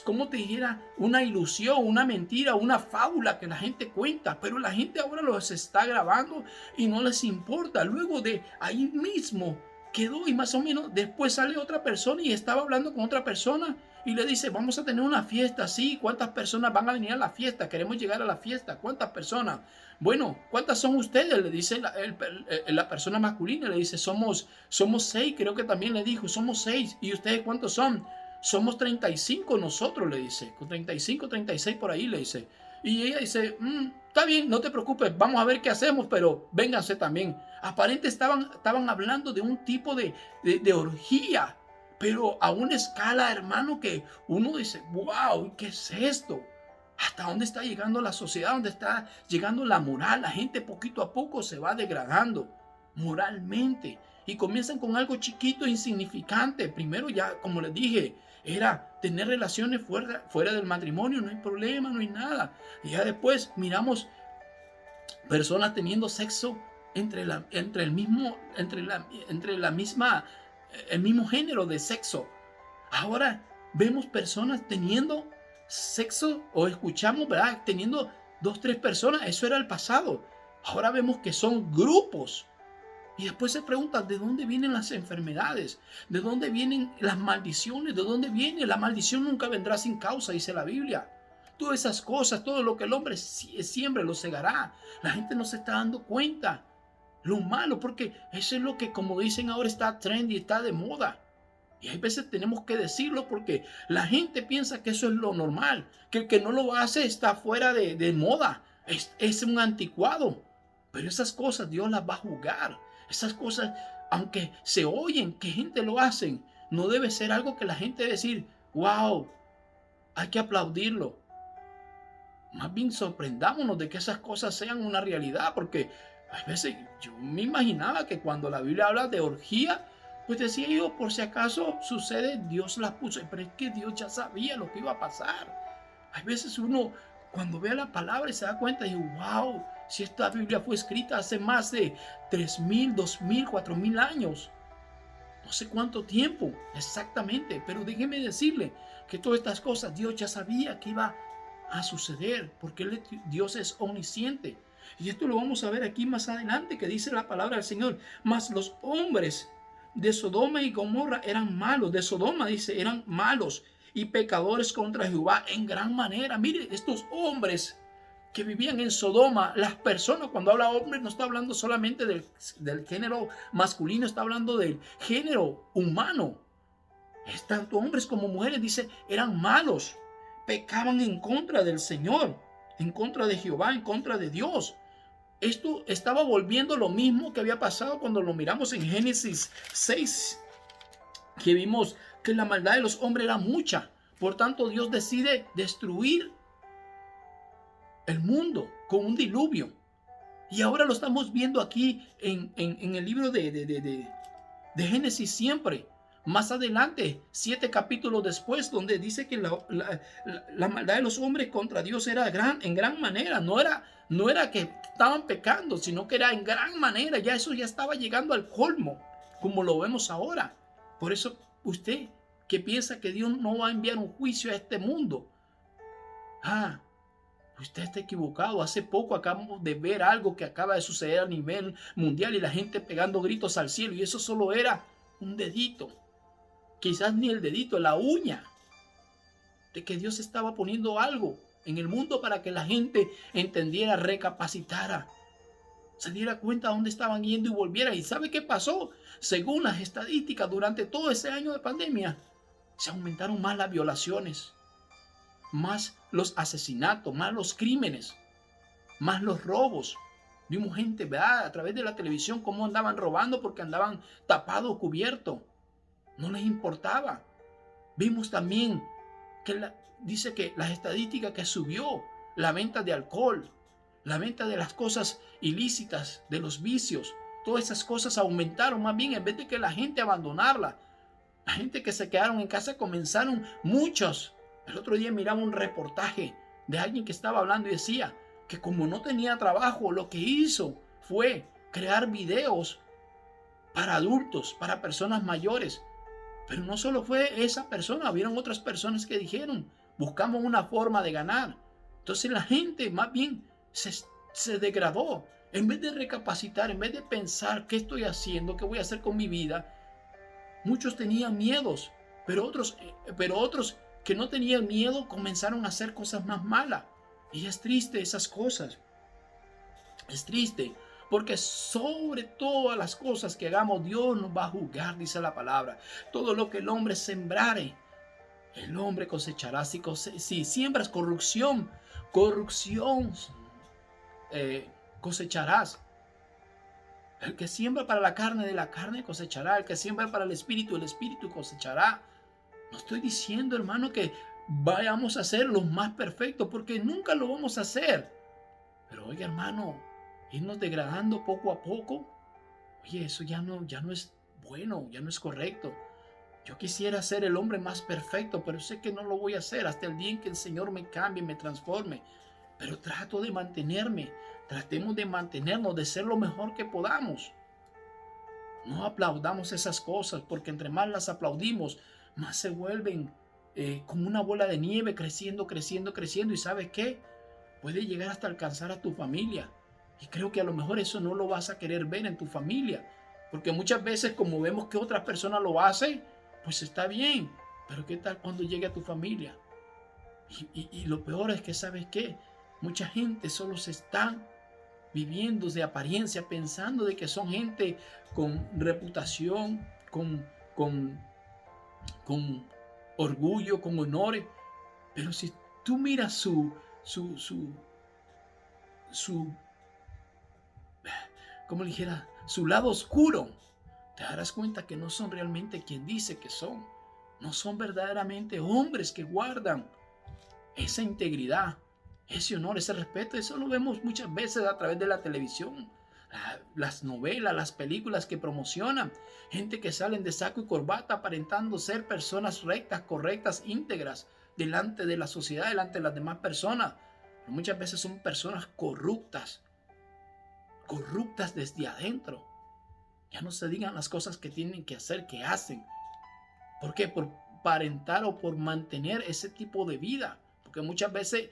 como te dijera, una ilusión, una mentira, una fábula que la gente cuenta, pero la gente ahora los está grabando y no les importa. Luego de ahí mismo quedó, y más o menos después sale otra persona y estaba hablando con otra persona y le dice, vamos a tener una fiesta, sí, ¿cuántas personas van a venir a la fiesta? Queremos llegar a la fiesta, ¿cuántas personas? Bueno, ¿cuántas son ustedes? Le dice la persona masculina, le dice, somos 6, creo que también le dijo, somos 6. ¿Y ustedes cuántos son? Somos 35 nosotros, le dice, con 35, 36 por ahí, le dice. Y ella dice, está bien, no te preocupes, vamos a ver qué hacemos, pero vénganse también. Aparentemente estaban hablando de un tipo de orgía, pero a una escala, hermano, que uno dice, wow, ¿qué es esto? ¿Hasta dónde está llegando la sociedad? ¿Dónde está llegando la moral? La gente poquito a poco se va degradando moralmente y comienzan con algo chiquito, insignificante. Primero, ya como les dije, era tener relaciones fuera del matrimonio, no hay problema, no hay nada. Y ya después miramos personas teniendo sexo entre el mismo género de sexo. Ahora vemos personas teniendo sexo, o escuchamos, ¿verdad?, teniendo 2, 3 personas. Eso era el pasado. Ahora vemos que son grupos. Y después se preguntan, ¿de dónde vienen las enfermedades? ¿De dónde vienen las maldiciones? ¿De dónde viene? La maldición nunca vendrá sin causa, dice la Biblia. Todas esas cosas, todo lo que el hombre siembre lo segará. La gente no se está dando cuenta. Lo malo, porque eso es lo que, como dicen ahora, está trendy, está de moda. Y hay veces tenemos que decirlo porque la gente piensa que eso es lo normal, que el que no lo hace está fuera de moda. Es un anticuado, pero esas cosas Dios las va a juzgar. Esas cosas, aunque se oyen que gente lo hacen, no debe ser algo que la gente debe decir, wow, hay que aplaudirlo. Más bien sorprendámonos de que esas cosas sean una realidad, porque a veces yo me imaginaba que cuando la Biblia habla de orgía, pues decía yo, por si acaso sucede, Dios las puso, pero es que Dios ya sabía lo que iba a pasar. Hay veces uno, cuando ve la palabra y se da cuenta, y wow, si esta Biblia fue escrita hace más de 3.000, 2.000, 4.000 años, no sé cuánto tiempo exactamente, pero déjeme decirle que todas estas cosas Dios ya sabía que iba a suceder, porque Dios es omnisciente. Y esto lo vamos a ver aquí más adelante, que dice la palabra del Señor. Mas los hombres de Sodoma y Gomorra eran malos. De Sodoma dice, eran malos y pecadores contra Jehová en gran manera. Mire, estos hombres que vivían en Sodoma, las personas, cuando habla hombre, no está hablando solamente del género masculino, está hablando del género humano. Tanto hombres como mujeres, dice, eran malos, pecaban en contra del Señor, en contra de Jehová, en contra de Dios. Esto estaba volviendo lo mismo que había pasado cuando lo miramos en Génesis 6, que vimos que la maldad de los hombres era mucha. Por tanto, Dios decide destruir el mundo con un diluvio. Y ahora lo estamos viendo aquí en el libro de Génesis siempre. Más adelante, 7 capítulos después, donde dice que la maldad de los hombres contra Dios era en gran manera. No era que estaban pecando, sino que era en gran manera. Ya eso ya estaba llegando al colmo, como lo vemos ahora. Por eso usted que piensa que Dios no va a enviar un juicio a este mundo, usted está equivocado. Hace poco acabamos de ver algo que acaba de suceder a nivel mundial y la gente pegando gritos al cielo, y eso solo era un dedito, quizás ni el dedito, la uña, de que Dios estaba poniendo algo en el mundo para que la gente entendiera, recapacitara, se diera cuenta a dónde estaban yendo y volviera. ¿Y sabe qué pasó? Según las estadísticas, durante todo ese año de pandemia, se aumentaron más las violaciones, más los asesinatos, más los crímenes, más los robos. Vimos gente, ¿verdad?, a través de la televisión cómo andaban robando porque andaban tapados, cubiertos. No les importaba. Vimos también que dice que las estadísticas que subió la venta de alcohol, la venta de las cosas ilícitas, de los vicios, todas esas cosas aumentaron. Más bien, en vez de que la gente abandonarla, la gente que se quedaron en casa comenzaron muchos. El otro día miraba un reportaje de alguien que estaba hablando y decía que como no tenía trabajo, lo que hizo fue crear videos para adultos, para personas mayores. Pero no solo fue esa persona, hubieron otras personas que dijeron, buscamos una forma de ganar. Entonces la gente más bien se degradó. En vez de recapacitar, en vez de pensar qué estoy haciendo, qué voy a hacer con mi vida, muchos tenían miedos, pero otros que no tenían miedo comenzaron a hacer cosas más malas. Y es triste esas cosas. Es triste, porque sobre todas las cosas que hagamos, Dios nos va a juzgar, dice la palabra. Todo lo que el hombre sembrare, el hombre cosechará. Si siembras corrupción, cosecharás. El que siembra para la carne, de la carne cosechará. El que siembra para el espíritu cosechará. No estoy diciendo, hermano, que vayamos a ser los más perfectos, porque nunca lo vamos a hacer. Pero oiga, hermano, irnos degradando poco a poco, oye, eso ya no es bueno, ya no es correcto. Yo quisiera ser el hombre más perfecto, pero sé que no lo voy a hacer hasta el día en que el Señor me cambie, me transforme. Pero trato de mantenerme, tratemos de mantenernos, de ser lo mejor que podamos. No aplaudamos esas cosas, porque entre más las aplaudimos, más se vuelven como una bola de nieve, creciendo, creciendo, creciendo. ¿Y sabes qué? Puede llegar hasta alcanzar a tu familia. Y creo que a lo mejor eso no lo vas a querer ver en tu familia. Porque muchas veces, como vemos que otras personas lo hacen, pues está bien. Pero ¿qué tal cuando llegue a tu familia? Y lo peor es que, ¿sabes qué? Mucha gente solo se está viviendo de apariencia, pensando de que son gente con reputación, con, con orgullo, con honores. Pero si tú miras su su, como dijera, su lado oscuro, te darás cuenta que no son realmente quien dice que son. No son verdaderamente hombres que guardan esa integridad, ese honor, ese respeto. Eso lo vemos muchas veces a través de la televisión, las novelas, las películas que promocionan. Gente que salen de saco y corbata aparentando ser personas rectas, correctas, íntegras delante de la sociedad, delante de las demás personas. Pero muchas veces son personas corruptas desde adentro. Ya no se digan las cosas que tienen que hacer, que hacen. ¿Por qué? Por aparentar o por mantener ese tipo de vida. Porque muchas veces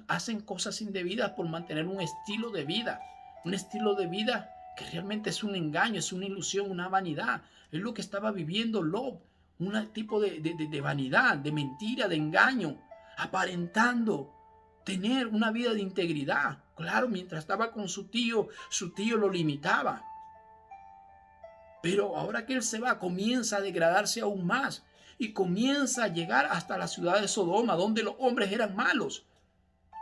hacen cosas indebidas por mantener un estilo de vida. Un estilo de vida que realmente es un engaño, es una ilusión, una vanidad. Es lo que estaba viviendo Lot. Un tipo de vanidad, de mentira, de engaño. Aparentando tener una vida de integridad. Claro, mientras estaba con su tío lo limitaba. Pero ahora que él se va, comienza a degradarse aún más y comienza a llegar hasta la ciudad de Sodoma, donde los hombres eran malos.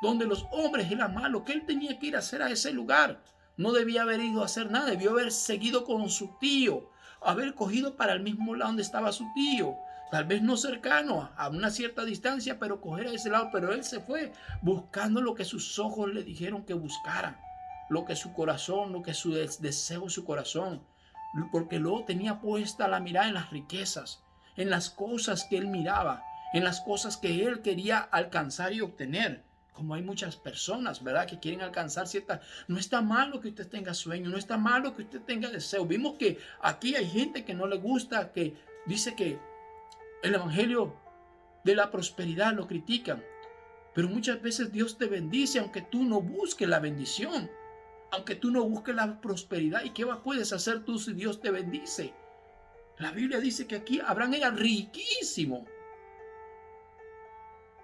Que él tenía que ir a hacer a ese lugar. No debía haber ido a hacer nada, debió haber seguido con su tío, haber cogido para el mismo lado donde estaba su tío. Tal vez no cercano, a una cierta distancia, pero coger a ese lado. Pero él se fue buscando lo que sus ojos le dijeron que buscara, lo que su corazón, lo que su deseo, su corazón. Porque luego tenía puesta la mirada en las riquezas, en las cosas que él miraba, en las cosas que él quería alcanzar y obtener. Como hay muchas personas, ¿verdad?, que quieren alcanzar ciertas. No está malo que usted tenga sueño, no está malo que usted tenga deseo. Vimos que aquí hay gente que no le gusta, que dice que el evangelio de la prosperidad lo critican. Pero muchas veces Dios te bendice aunque tú no busques la bendición. Aunque tú no busques la prosperidad. ¿Y qué puedes hacer tú si Dios te bendice? La Biblia dice que aquí Abraham era riquísimo.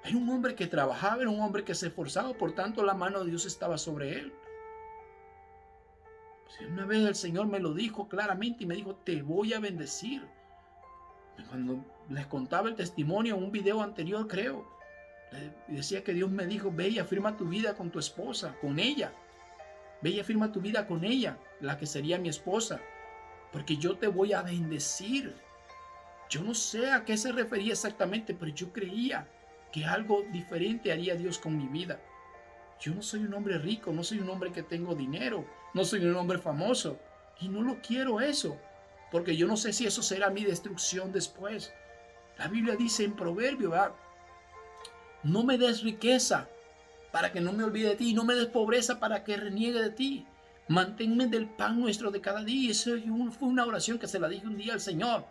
Era un hombre que trabajaba, era un hombre que se esforzaba, por tanto la mano de Dios estaba sobre él. Una vez el Señor me lo dijo claramente y me dijo, te voy a bendecir. Cuando les contaba el testimonio en un video anterior, creo, decía que Dios me dijo, ve y afirma tu vida con tu esposa, con ella. Ve y afirma tu vida con ella, la que sería mi esposa, porque yo te voy a bendecir. Yo no sé a qué se refería exactamente, pero yo creía que algo diferente haría Dios con mi vida. Yo no soy un hombre rico, no soy un hombre que tengo dinero, no soy un hombre famoso, y no lo quiero eso, porque yo no sé si eso será mi destrucción después. La Biblia dice en Proverbios, ¿verdad?, no me des riqueza para que no me olvide de ti, y no me des pobreza para que reniegue de ti. Manténme del pan nuestro de cada día. Y eso fue una oración que se la dije un día al Señor.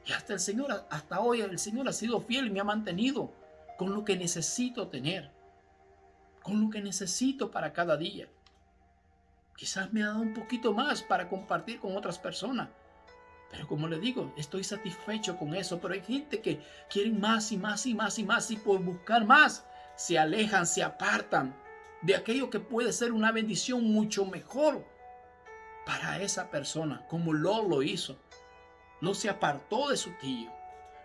Y hasta hoy el Señor ha sido fiel y me ha mantenido con lo que necesito tener, con lo que necesito para cada día. Quizás me ha dado un poquito más para compartir con otras personas. Pero como le digo, estoy satisfecho con eso. Pero hay gente que quiere más y más y más y más, y por buscar más se alejan, se apartan de aquello que puede ser una bendición mucho mejor para esa persona, como Lot lo hizo. Lot se apartó de su tío.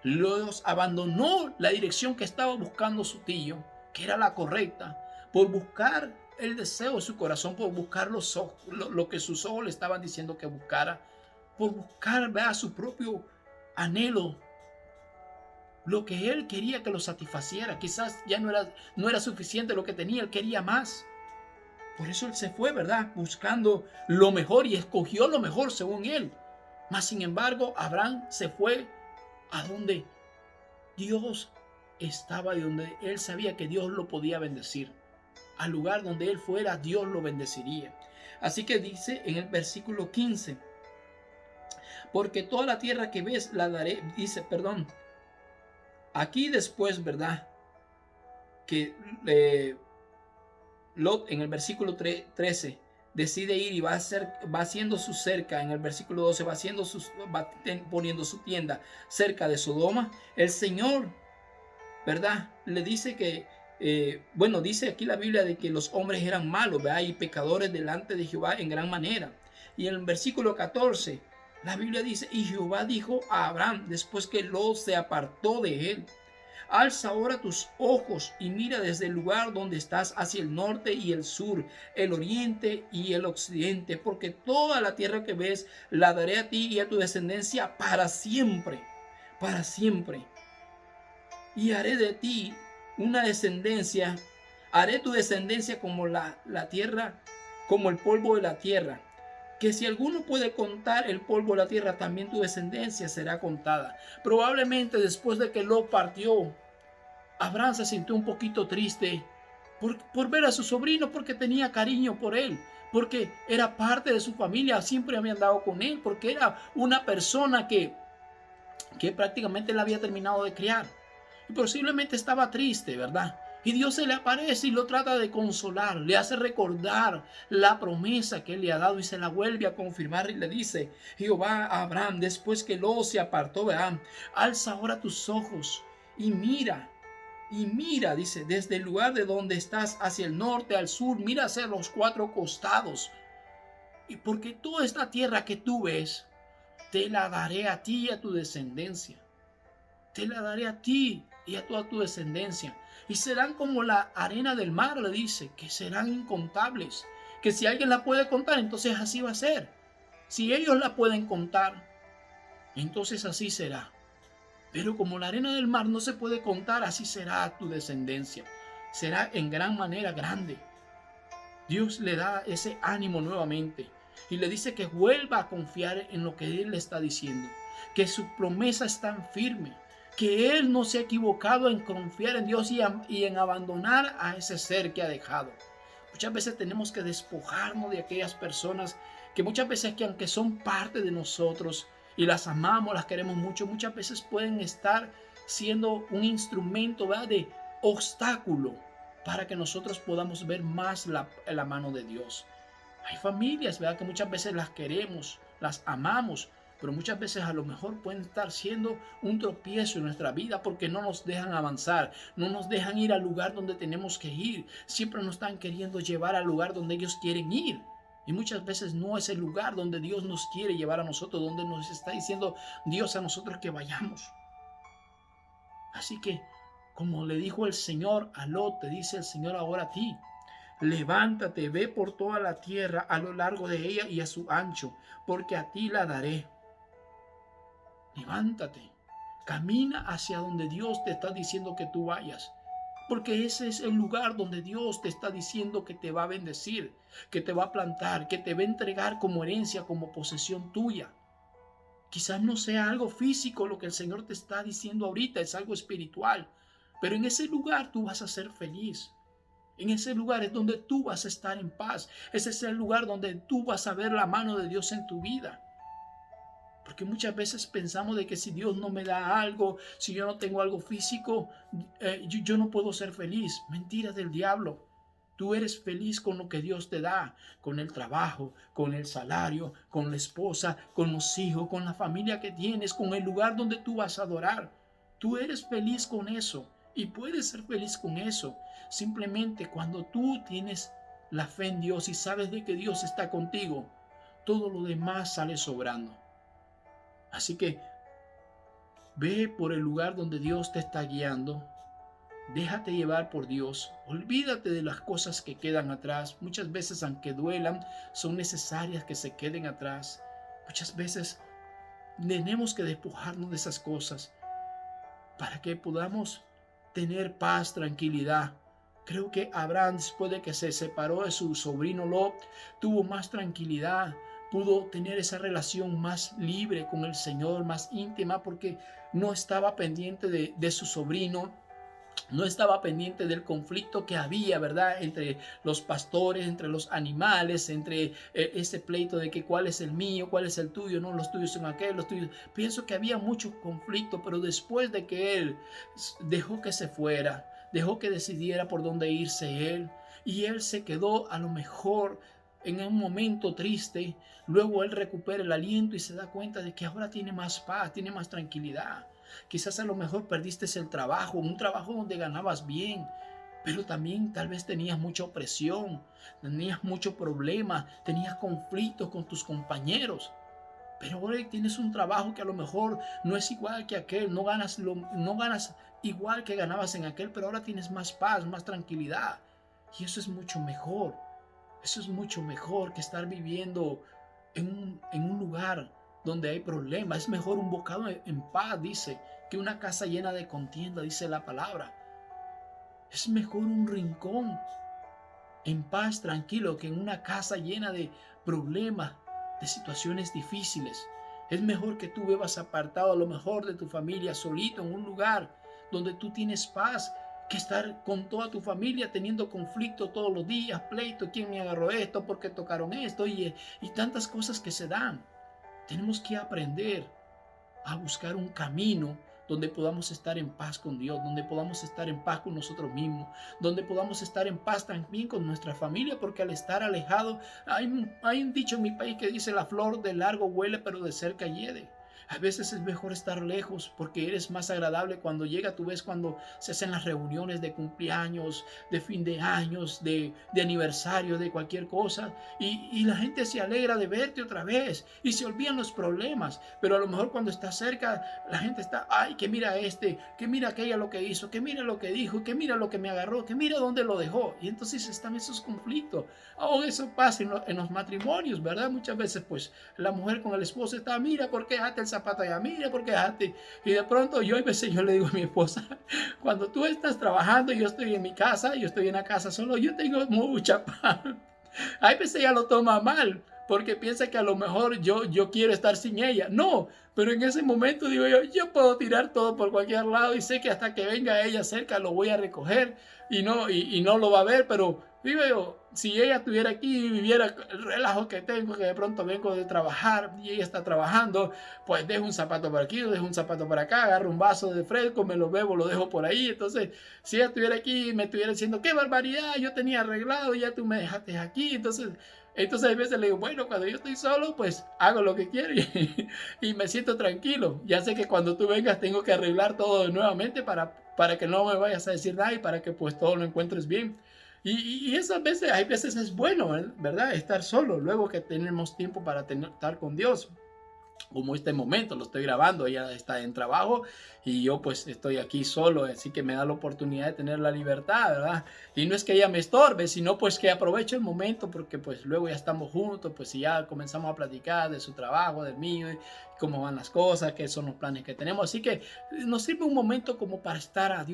Lot abandonó la dirección que estaba buscando su tío, que era la correcta, por buscar el deseo de su corazón, por buscar lo que sus ojos le estaban diciendo que buscara, por buscar, ¿verdad?, su propio anhelo, lo que él quería que lo satisfaciera. Quizás ya no era suficiente lo que tenía, él quería más. Por eso él se fue, ¿verdad?, buscando lo mejor, y escogió lo mejor según él. Mas sin embargo, Abraham se fue a donde Dios estaba y donde él sabía que Dios lo podía bendecir. Al lugar donde él fuera, Dios lo bendeciría. Así que dice en el versículo 15, porque toda la tierra que ves la daré, aquí después, ¿verdad?, que Lot en el versículo 13 decide ir y va haciendo su cerca. En el versículo 12 va poniendo su tienda cerca de Sodoma. El Señor, ¿verdad?, le dice que, dice aquí la Biblia de que los hombres eran malos, ¿verdad?, y pecadores delante de Jehová en gran manera. Y en el versículo 14 la Biblia dice, y Jehová dijo a Abraham, después que Lot se apartó de él, Alza ahora tus ojos y mira desde el lugar donde estás hacia el norte y el sur, el oriente y el occidente, porque toda la tierra que ves la daré a ti y a tu descendencia para siempre, para siempre. Y haré de ti una descendencia, haré tu descendencia como la tierra, como el polvo de la tierra, que si alguno puede contar el polvo de la tierra, también tu descendencia será contada. Probablemente después de que Lot partió, Abraham se sintió un poquito triste por ver a su sobrino, porque tenía cariño por él, porque era parte de su familia, siempre había andado con él, porque era una persona que prácticamente él había terminado de criar. Y posiblemente estaba triste, ¿verdad? Y Dios se le aparece y lo trata de consolar, le hace recordar la promesa que él le ha dado y se la vuelve a confirmar y le dice: Jehová a Abraham, después que Lot se apartó, ¿verdad? Alza ahora tus ojos y mira, dice, desde el lugar de donde estás hacia el norte, al sur, mira hacia los cuatro costados. Y porque toda esta tierra que tú ves, te la daré a ti y a tu descendencia. Te la daré a ti y a toda tu descendencia. Y serán como la arena del mar, le dice, que serán incontables. Que si alguien la puede contar, entonces así va a ser. Si ellos la pueden contar, entonces así será. Pero como la arena del mar no se puede contar, así será tu descendencia. Será en gran manera grande. Dios le da ese ánimo nuevamente y le dice que vuelva a confiar en lo que Él le está diciendo, que su promesa es tan firme, que Él no se ha equivocado en confiar en Dios y en abandonar a ese ser que ha dejado. Muchas veces tenemos que despojarnos de aquellas personas que muchas veces, que aunque son parte de nosotros y las amamos, las queremos mucho, muchas veces pueden estar siendo un instrumento, ¿verdad?, de obstáculo para que nosotros podamos ver más la mano de Dios. Hay familias, ¿verdad?, que muchas veces las queremos, las amamos, pero muchas veces a lo mejor pueden estar siendo un tropiezo en nuestra vida porque no nos dejan avanzar, no nos dejan ir al lugar donde tenemos que ir. Siempre nos están queriendo llevar al lugar donde ellos quieren ir. Y muchas veces no es el lugar donde Dios nos quiere llevar a nosotros, donde nos está diciendo Dios a nosotros que vayamos. Así que, como le dijo el Señor a Lot, te dice el Señor ahora a ti: levántate, ve por toda la tierra a lo largo de ella y a su ancho, porque a ti la daré. Levántate, camina hacia donde Dios te está diciendo que tú vayas, porque ese es el lugar donde Dios te está diciendo que te va a bendecir, que te va a plantar, que te va a entregar como herencia, como posesión tuya. Quizás no sea algo físico lo que el Señor te está diciendo ahorita, es algo espiritual, pero en ese lugar tú vas a ser feliz. En ese lugar es donde tú vas a estar en paz. Ese es el lugar donde tú vas a ver la mano de Dios en tu vida. Porque muchas veces pensamos de que si Dios no me da algo, si yo no tengo algo físico, yo no puedo ser feliz. Mentira del diablo. Tú eres feliz con lo que Dios te da, con el trabajo, con el salario, con la esposa, con los hijos, con la familia que tienes, con el lugar donde tú vas a adorar. Tú eres feliz con eso y puedes ser feliz con eso. Simplemente cuando tú tienes la fe en Dios y sabes de que Dios está contigo, todo lo demás sale sobrando. Así que ve por el lugar donde Dios te está guiando. Déjate llevar por Dios. Olvídate de las cosas que quedan atrás. Muchas veces, aunque duelan, son necesarias que se queden atrás. Muchas veces tenemos que despojarnos de esas cosas para que podamos tener paz, tranquilidad. Creo que Abraham, después de que se separó de su sobrino Lot, tuvo más tranquilidad, pudo tener esa relación más libre con el Señor, más íntima, porque no estaba pendiente de su sobrino, no estaba pendiente del conflicto que había, ¿verdad?, entre los pastores, entre los animales, entre ese pleito de que cuál es el mío, cuál es el tuyo, no, los tuyos son aquellos, los tuyos. Pienso que había mucho conflicto, pero después de que él dejó que se fuera, dejó que decidiera por dónde irse él, y él se quedó a lo mejor en un momento triste, luego él recupera el aliento y se da cuenta de que ahora tiene más paz, tiene más tranquilidad. Quizás a lo mejor perdiste el trabajo, un trabajo donde ganabas bien, pero también tal vez tenías mucha opresión, tenías mucho problema, tenías conflictos con tus compañeros. pero ahora tienes un trabajo que a lo mejor no es igual que aquel, no ganas igual que ganabas en aquel, pero ahora tienes más paz, más tranquilidad. Y eso es mucho mejor. Eso es mucho mejor que estar viviendo en un lugar donde hay problemas. Es mejor un bocado en paz, dice, que una casa llena de contienda, dice la palabra. Es mejor un rincón en paz, tranquilo, que en una casa llena de problemas, de situaciones difíciles. Es mejor que tú vivas apartado a lo mejor de tu familia, solito en un lugar donde tú tienes paz, que estar con toda tu familia teniendo conflicto todos los días, pleito, quién me agarró esto, por qué tocaron esto y tantas cosas que se dan. Tenemos que aprender a buscar un camino donde podamos estar en paz con Dios, donde podamos estar en paz con nosotros mismos, donde podamos estar en paz también con nuestra familia, porque al estar alejado, hay un dicho en mi país que dice: la flor de largo huele, pero de cerca hiede. A veces es mejor estar lejos porque eres más agradable cuando llega. Tú ves cuando se hacen las reuniones de cumpleaños, de fin de años, de aniversario, de cualquier cosa, y la gente se alegra de verte otra vez y se olvidan los problemas. Pero a lo mejor cuando estás cerca, la gente está: ay, que mira que mira aquella lo que hizo, que mira lo que dijo, que mira lo que me agarró, que mira dónde lo dejó. Y entonces están esos conflictos. Oh, eso pasa en los matrimonios, ¿verdad? Muchas veces pues la mujer con el esposo está: mira por qué dejaste el zapato allá, mira por qué dejaste. Y de pronto yo le digo a mi esposa: cuando tú estás trabajando, yo estoy en mi casa, yo estoy en la casa solo, yo tengo mucha paz. Hay veces ella lo toma mal porque piensa que a lo mejor yo quiero estar sin ella. No, pero en ese momento digo yo puedo tirar todo por cualquier lado y sé que hasta que venga ella cerca lo voy a recoger y no lo va a ver, pero digo yo, si ella estuviera aquí y viviera el relajo que tengo, que de pronto vengo de trabajar y ella está trabajando, pues dejo un zapato por aquí, dejo un zapato por acá, agarro un vaso de fresco, me lo bebo, lo dejo por ahí. Entonces, si ella estuviera aquí y me estuviera diciendo: qué barbaridad, yo tenía arreglado y ya tú me dejaste aquí. Entonces a veces le digo: bueno, cuando yo estoy solo, pues hago lo que quiero y me siento tranquilo. Ya sé que cuando tú vengas tengo que arreglar todo nuevamente para que no me vayas a decir nada y para que pues todo lo encuentres bien. Y esas veces, hay veces es bueno, ¿verdad? Estar solo, luego que tenemos tiempo para estar con Dios. Como este momento lo estoy grabando, ella está en trabajo y yo pues estoy aquí solo, así que me da la oportunidad de tener la libertad, ¿verdad? Y no es que ella me estorbe, sino pues que aprovecho el momento porque pues luego ya estamos juntos, pues y ya comenzamos a platicar de su trabajo, del mío, cómo van las cosas, qué son los planes que tenemos. Así que nos sirve un momento como para estar a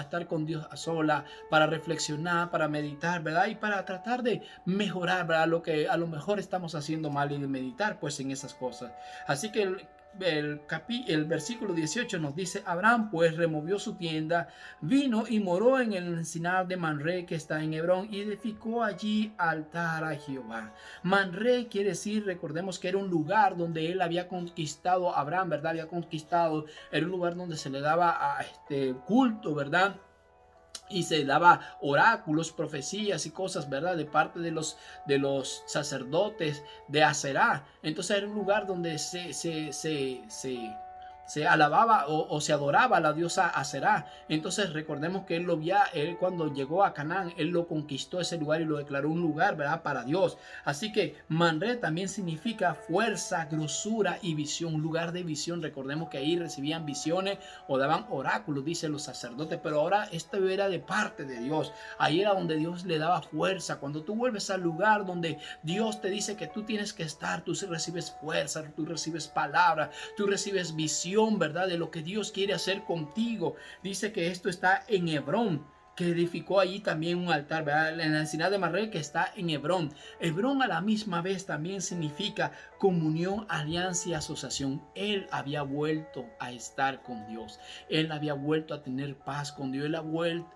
estar con Dios a sola, para reflexionar, para meditar, ¿verdad? Y para tratar de mejorar, ¿verdad? Lo que a lo mejor estamos haciendo mal y de meditar pues en esas cosas. Así que el versículo 18 nos dice: Abraham pues removió su tienda, vino y moró en el encinar de Manré que está en Hebrón y edificó allí altar a Jehová. Manré quiere decir, recordemos que era un lugar donde él había conquistado, Abraham, ¿verdad? Había conquistado, era un lugar donde se le daba a culto, ¿verdad? Y se daba oráculos, profecías y cosas, ¿verdad? De parte de los sacerdotes de Aserá. Entonces era un lugar donde se alababa o se adoraba a la diosa Aserá. Entonces recordemos que él cuando llegó a Canaán, él lo conquistó ese lugar y lo declaró un lugar, ¿verdad? Para Dios. Así que Manré también significa fuerza, grosura y visión, un lugar de visión. Recordemos que ahí recibían visiones o daban oráculos, dicen los sacerdotes, pero ahora esto era de parte de Dios. Ahí era donde Dios le daba fuerza. Cuando tú vuelves al lugar donde Dios te dice que tú tienes que estar, tú recibes fuerza, tú recibes palabra, tú recibes visión, ¿verdad? De lo que Dios quiere hacer contigo. Dice que esto está en Hebrón, que edificó allí también un altar, ¿verdad? En la encina de Manré que está en Hebrón. Hebrón a la misma vez también significa comunión, alianza y asociación. Él había vuelto a estar con Dios. Él había vuelto a tener paz con Dios.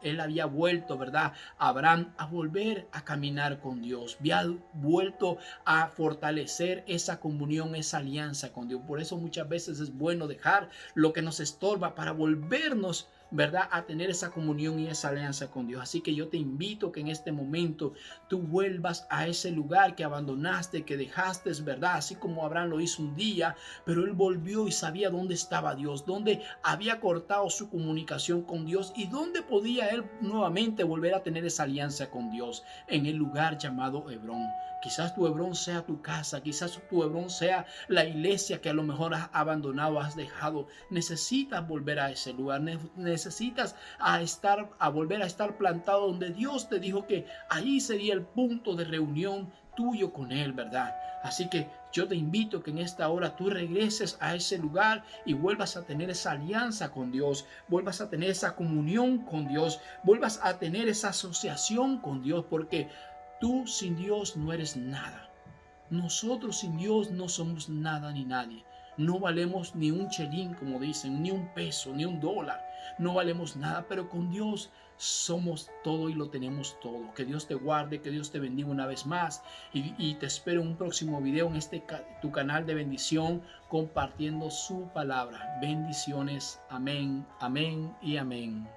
Él había vuelto, ¿verdad? Abraham a volver a caminar con Dios. Había vuelto a fortalecer esa comunión, esa alianza con Dios. Por eso muchas veces es bueno dejar lo que nos estorba para volvernos ¿verdad?, a tener esa comunión y esa alianza con Dios. Así que yo te invito que en este momento tú vuelvas a ese lugar que abandonaste, que dejaste, ¿verdad? Así como Abraham lo hizo un día, pero él volvió y sabía dónde estaba Dios, dónde había cortado su comunicación con Dios y dónde podía él nuevamente volver a tener esa alianza con Dios, en el lugar llamado Hebrón. Quizás tu Hebrón sea tu casa, quizás tu Hebrón sea la iglesia que a lo mejor has abandonado, has dejado. Necesitas volver a ese lugar, necesitas volver a estar plantado donde Dios te dijo que ahí sería el punto de reunión tuyo con Él, ¿verdad? Así que yo te invito que en esta hora tú regreses a ese lugar y vuelvas a tener esa alianza con Dios, vuelvas a tener esa comunión con Dios, vuelvas a tener esa asociación con Dios, porque tú sin Dios no eres nada. Nosotros sin Dios no somos nada ni nadie. No valemos ni un chelín, como dicen, ni un peso, ni un dólar. No valemos nada, pero con Dios somos todo y lo tenemos todo. Que Dios te guarde, que Dios te bendiga una vez más. Y te espero en un próximo video en tu canal de bendición, compartiendo su palabra. Bendiciones. Amén, amén y amén.